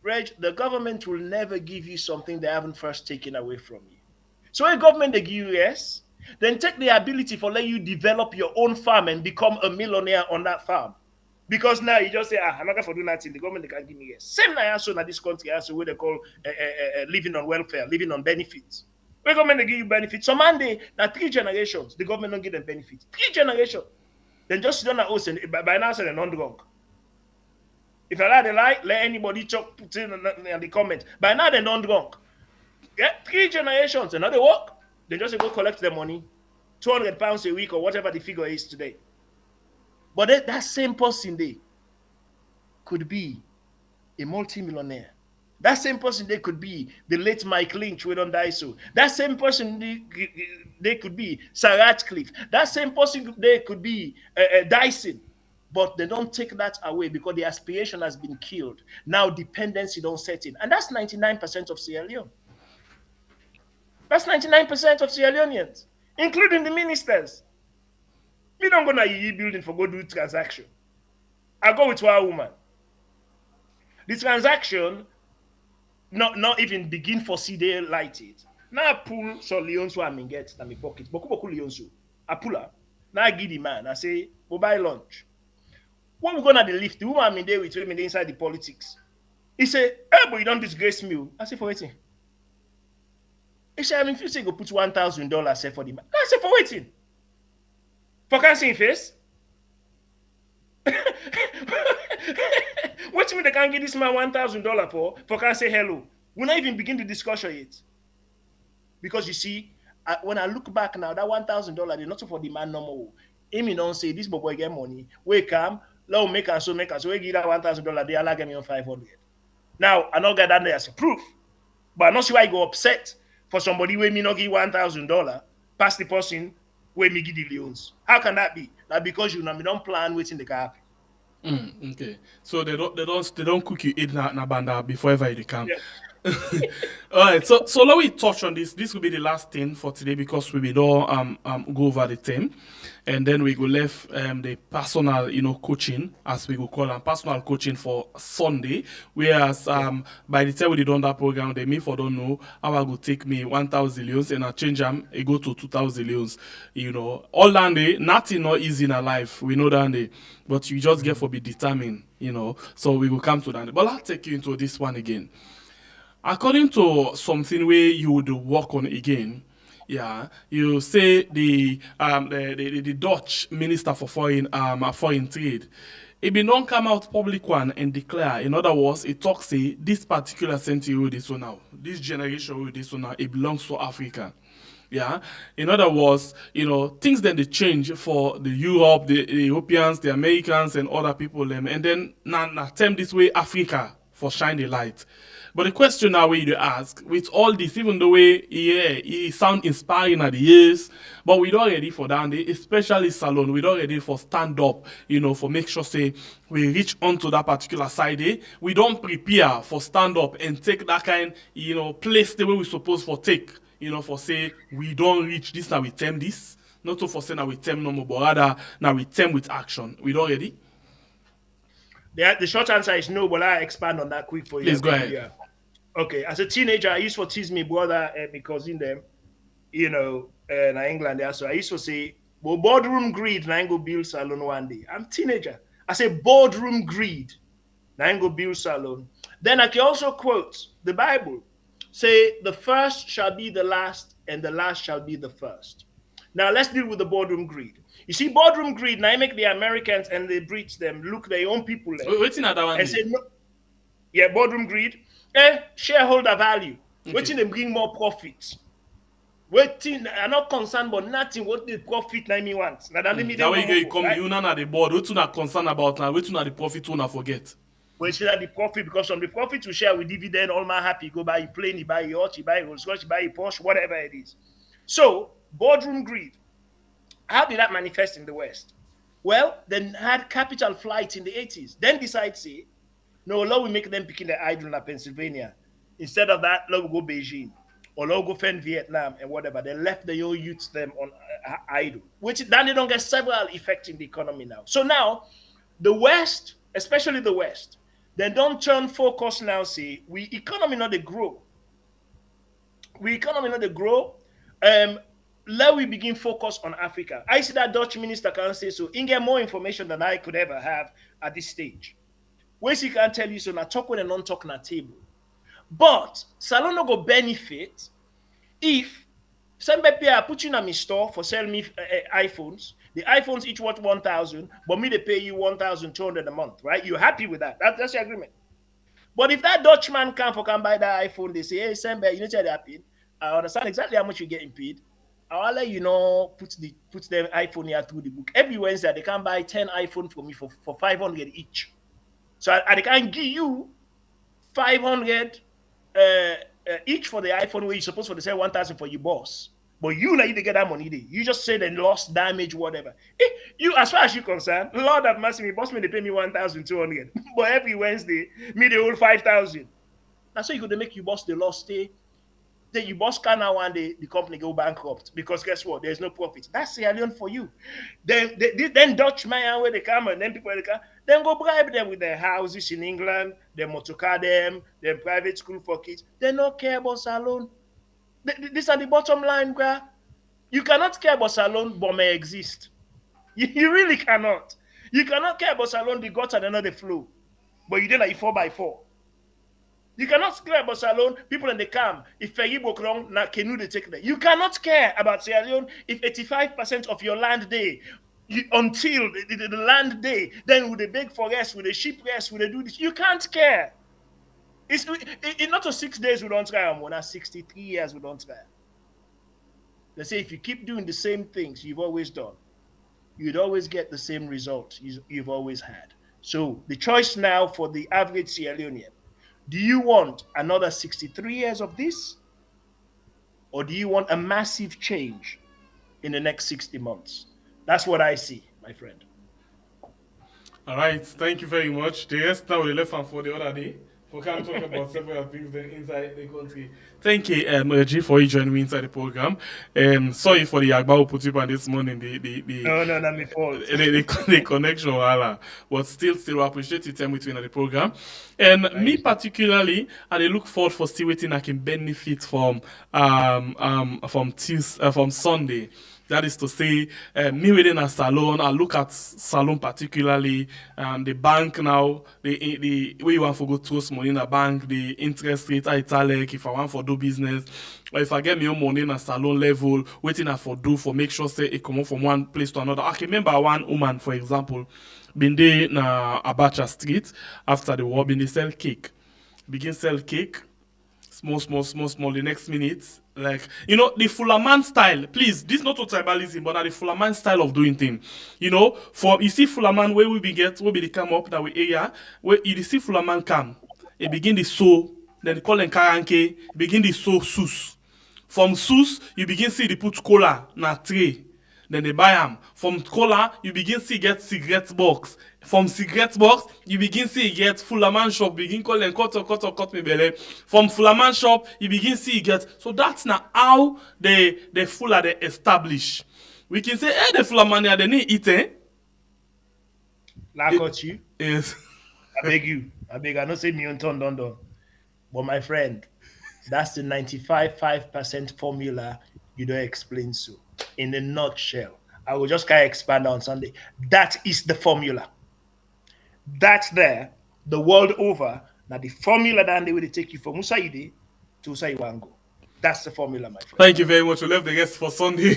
Reg, the government will never give you something they haven't first taken away from you. So a government they give you yes, then take the ability for let you develop your own farm and become a millionaire on that farm. Because now you just say, I'm not going to do nothing. The government they can give me yes. Same now also in this country, also what they call living on welfare, living on benefits. Where government they give you benefits. So man, now 3 generations, the government don't give them benefits. 3 generations. Then just sit down at house and by now say they're not drunk. If I like the lie, let anybody talk put in the comment. By now they're not drunk. Yeah, 3 generations, and now they work. They just go collect their money, £200 a week or whatever the figure is today. But that same person there could be a multi-millionaire. That same person they could be the late Mike Lynch, we don't die so. That same person they could be Sir Ratcliffe. That same person they could be Dyson. But they don't take that away because the aspiration has been killed. Now dependency don't set in. And that's 99% of Sierra Leone. That's 99% of Sierra Leoneans, including the ministers. Me don't go to the building for go do transaction. I go with one woman. The transaction not even begin for see they light it. Now I pull so Leon so I mean get in my pocket. Boku Leon so. I pull her. Now I give the man. I say, we'll buy lunch. When we go to the lift, the woman I'm in there with me inside the politics. He say, hey, but you don't disgrace me. I say, for waiting. He say, I mean, if you say go put $1,000 for the man. I say, for waiting. For can't see face. What do you mean they can't give this man $1,000 for can't say hello? We're not even begin the discussion yet. Because you see, when I look back now, that $1,000 is not for the man no more. Amy don't say this boy get money. We come, let make us so make us. So we give that $1,000, they allow me on 500. Now I not get that there as a proof, but I not see why I go upset for somebody where me not give $1,000 past the person where me give the loans. How can that be? Now because you know me don't plan waiting the car. Okay, so they don't cook you in na banda before ever they come. Yeah. All right, so let me touch on this. This will be the last thing for today because we will go over the theme, and then we go left the personal coaching, as we go call them, personal coaching for Sunday. Whereas by the time we done that program, they me for don't know how I go take me 1,000 leons and I change them, it go to 2,000 leons. All that day, nothing not easy in our life. We know that day, but you just get for be determined. So we will come to that. But I'll take you into this one again. According to something where you would work on again, Yeah, you say the Dutch Minister for Foreign Trade. It be non come out public one and declare. In other words, it talks say this particular century with this one now, this generation with this one now, it belongs to Africa. Yeah. In other words, things then they change for the Europe, the Europeans, the Americans, and other people them, and then now attempt this way Africa for shine the light. But the question now we ask, with all this, even the way it sound inspiring at the ears, but we don't ready for that, especially Salone, we don't ready for stand up, for make sure say we reach onto that particular side. We don't prepare for stand up and take that kind, place the way we supposed for take. For say we don't reach this now we term this. Not so for say now we term no more, but rather now we term with action. We don't ready? The short answer is no, but I expand on that quick for you. Please go ahead. Yeah. Okay. As a teenager, I used to tease my brother and my cousin them, in England there. So I used to say, well, boardroom greed, and I go build salon one day. I'm teenager. I say boardroom greed, and I go build salon. Then I can also quote the Bible. Say the first shall be the last, and the last shall be the first. Now let's deal with the boardroom greed. You see, boardroom greed now make the Americans and the Brits them look their own people Waiting at that one and say no. Yeah, boardroom greed. Shareholder value. Okay. Waiting they bring more profit. Waiting, I'm not concerned about nothing. What the profit now me want. Now that way you come, right? You not the board. What you not concerned about now? What you not the profit? You not forget. We share the profit because from the profit we share with dividend, all my happy, go buy a plane, you buy a yacht, you buy a Rolls Royce, you buy a Porsche, whatever it is. So, boardroom greed. How did that manifest in the West? Well, then had capital flight in the 80s. Then decide, say, no, Lord, we make them picking the idle in Pennsylvania. Instead of that, Lord, we go Beijing. Or Lord, go fend Vietnam and whatever. They left the young youths them on idle. Which then they don't get several effects in the economy now. So now, the West, especially the West, then don't turn focus now, see, we economy not they grow. We economy not they grow. Let we begin focus on Africa. I see that Dutch minister can say so. He get more information than I could ever have at this stage. Where he can tell you so now talk when and non talk on a table. But Salon no go benefit if somebody put you in my store for sell me iPhones. The iPhones each worth 1,000, but me they pay you 1,200 a month, right? You're happy with that? That's the agreement. But if that Dutchman can buy that iPhone, they say, hey, Sembe, you know what they're paid. I understand exactly how much you're getting paid. I'll let you know, put the iPhone here through the book. Every Wednesday, they can buy 10 iPhones for me for 500 each. So I can give you 500 each for the iPhone where you're supposed to say 1,000 for your boss. But you now you to get that money there. You just say they lost, damage, whatever. You, as far as you're concerned, Lord have mercy, me boss me they pay me 1,200. But every Wednesday, me they hold 5,000. That's how you go to make you boss the loss stay. Then you boss can now one day the company go bankrupt because guess what? There's no profit. That's the alien for you. Then Dutch man where they come and then people they come, then go bribe them with their houses in England, their motor car them, their private school for kids. They don't care about salon. These are the bottom line, bruh. You cannot care about salon, but may exist. You really cannot. You cannot care about salon, the gutter and not the flow. But you did like 4x4. You cannot care about salon, people in the camp. If Ferry broke wrong, now canoe they take that. You cannot care about salon if 85% of your land day, until the land day, then with the big forest, with the sheep rest, with the do this. You can't care. It's not to 6 days we don't try, Mona. 63 years we don't try. They say if you keep doing the same things you've always done, you'd always get the same result you've always had. So the choice now for the average Sierra Leonean, do you want another 63 years of this? Or do you want a massive change in the next 60 months? That's what I see, my friend. All right, thank you very much. The rest now we left for the other day. We can talk about several things inside the country. Thank you, Reggie, for you joining me inside the program. Sorry for the Agba put you on this morning. No, not my fault. The connection, but still appreciate the time between the program. And me particularly, I look forward for still waiting I can benefit from Sunday. That is to say, me within a salon, I look at salon particularly, the bank now, the way you want to go toast money in a bank, the interest rate, I like if I want to do business, or if I get my own money in a salon level, waiting I for do for make sure say it come from one place to another. I can remember one woman, for example, been there in Abacha Street after the war, been they sell cake. Begin sell cake. Small. The next minute, like the Fullerman style. Please, this not to tribalism, but the Fullerman style of doing things. For you see Fullerman where we be come up that we area where you see Fullerman come, it begin the sew, then they call them karanke, begin the sew sus. From sus, you begin see the put cola na tray. Then they buy them. From cola, you begin see get cigarette box. From cigarette box, you begin see get Fullerman shop. Begin call them cut me belly. From Fullerman shop, you begin see get. So that's not how the Fuller they establish. We can say, the Fullerman they need eat, eh? Got you. Yes. I beg. I don't say me on ton done. But my friend, that's the 95% formula you don't explain so. In a nutshell, I will just kind of expand on Sunday. That is the formula. That's there, the world over. Now the formula that they will take you from Usaide to Usaiwango. That's the formula, my friend. Thank you very much. We left the guest for Sunday.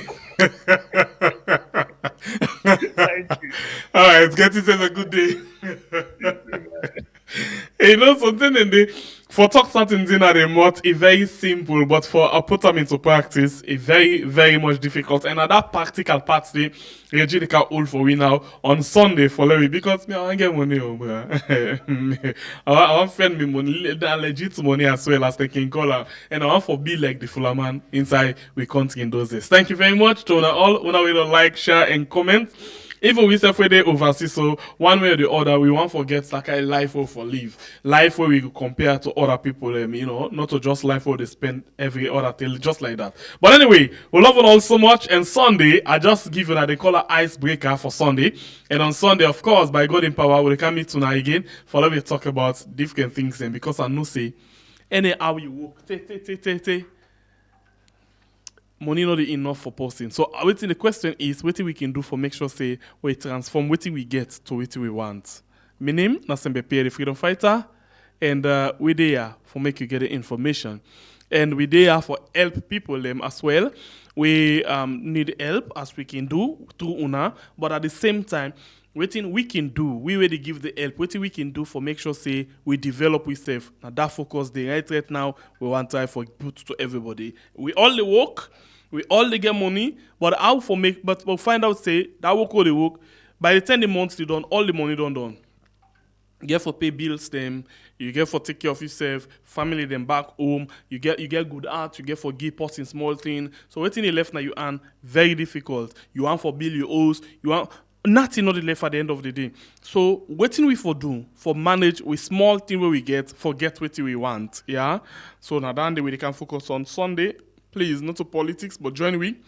Thank you. All right, get yourself a good day. Something in the for talk something in a remote, it's very simple, but for I put them into practice, it's very, very much difficult. And at that practical part, the Regionalism all for we now on Sunday for Larry because me I want get money, bro. I want spend me money, that legit money as well as taking color, and I want for be like the Fullerman inside we country in those days. Thank you very much to all. When we don't like, share, and comment. Even we say they overseas, so one way or the other, we won't forget that kind of life or for live. Life where we compare to other people, not to just life where they spend every other day, just like that. But anyway, we love it all so much. And Sunday, I just give you that they call it icebreaker for Sunday. And on Sunday, of course, by God in power, we'll come meet tonight again for let me talk about different things. And because I know say, anyhow you walk, money not enough for posting. So waiting the question is what we can do for make sure say we transform what we get to what we want. My name is Nasembe Pierre, the freedom fighter, and we there for make you get the information. And we there for help people them as well. We need help as we can do through UNA, but at the same time, what we can do, we really give the help. What we can do for make sure say we develop ourselves. Now that focus the right now we want to try for put to everybody. We all the work. We all they get money, but how for make? But we'll find out say that work all the work. By the time the months they done, all the money done. You get for pay bills them, you get for take care of yourself, family them back home. You get good art, you get for give in small thing. So waiting the left now you earn very difficult. You want for bill your owes, you want nothing not the left at the end of the day. So waiting we for do for manage with small thing where we get what we want. Yeah. So now that way they can focus on Sunday. Please, not to politics, but join we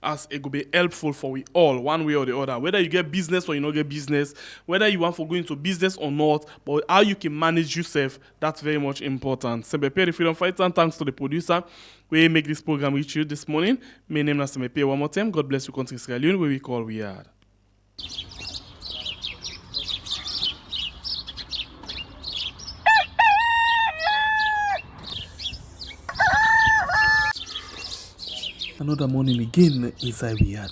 as it will be helpful for we all, one way or the other. Whether you get business or you don't get business, whether you want for going to business or not, but how you can manage yourself, that's very much important. Sembepe, the freedom fighter, and thanks to the producer. We make this program with you this morning. My name is Sembepe one more time. God bless you, country Sierra Leone, where we call we are. Another morning again inside we had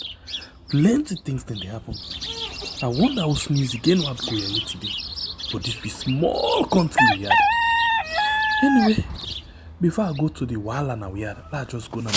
plenty things then they happen. I wonder how sneeze again what go here today. But this be small country we had. Anyway, before I go to the wala now we had, let's just go now.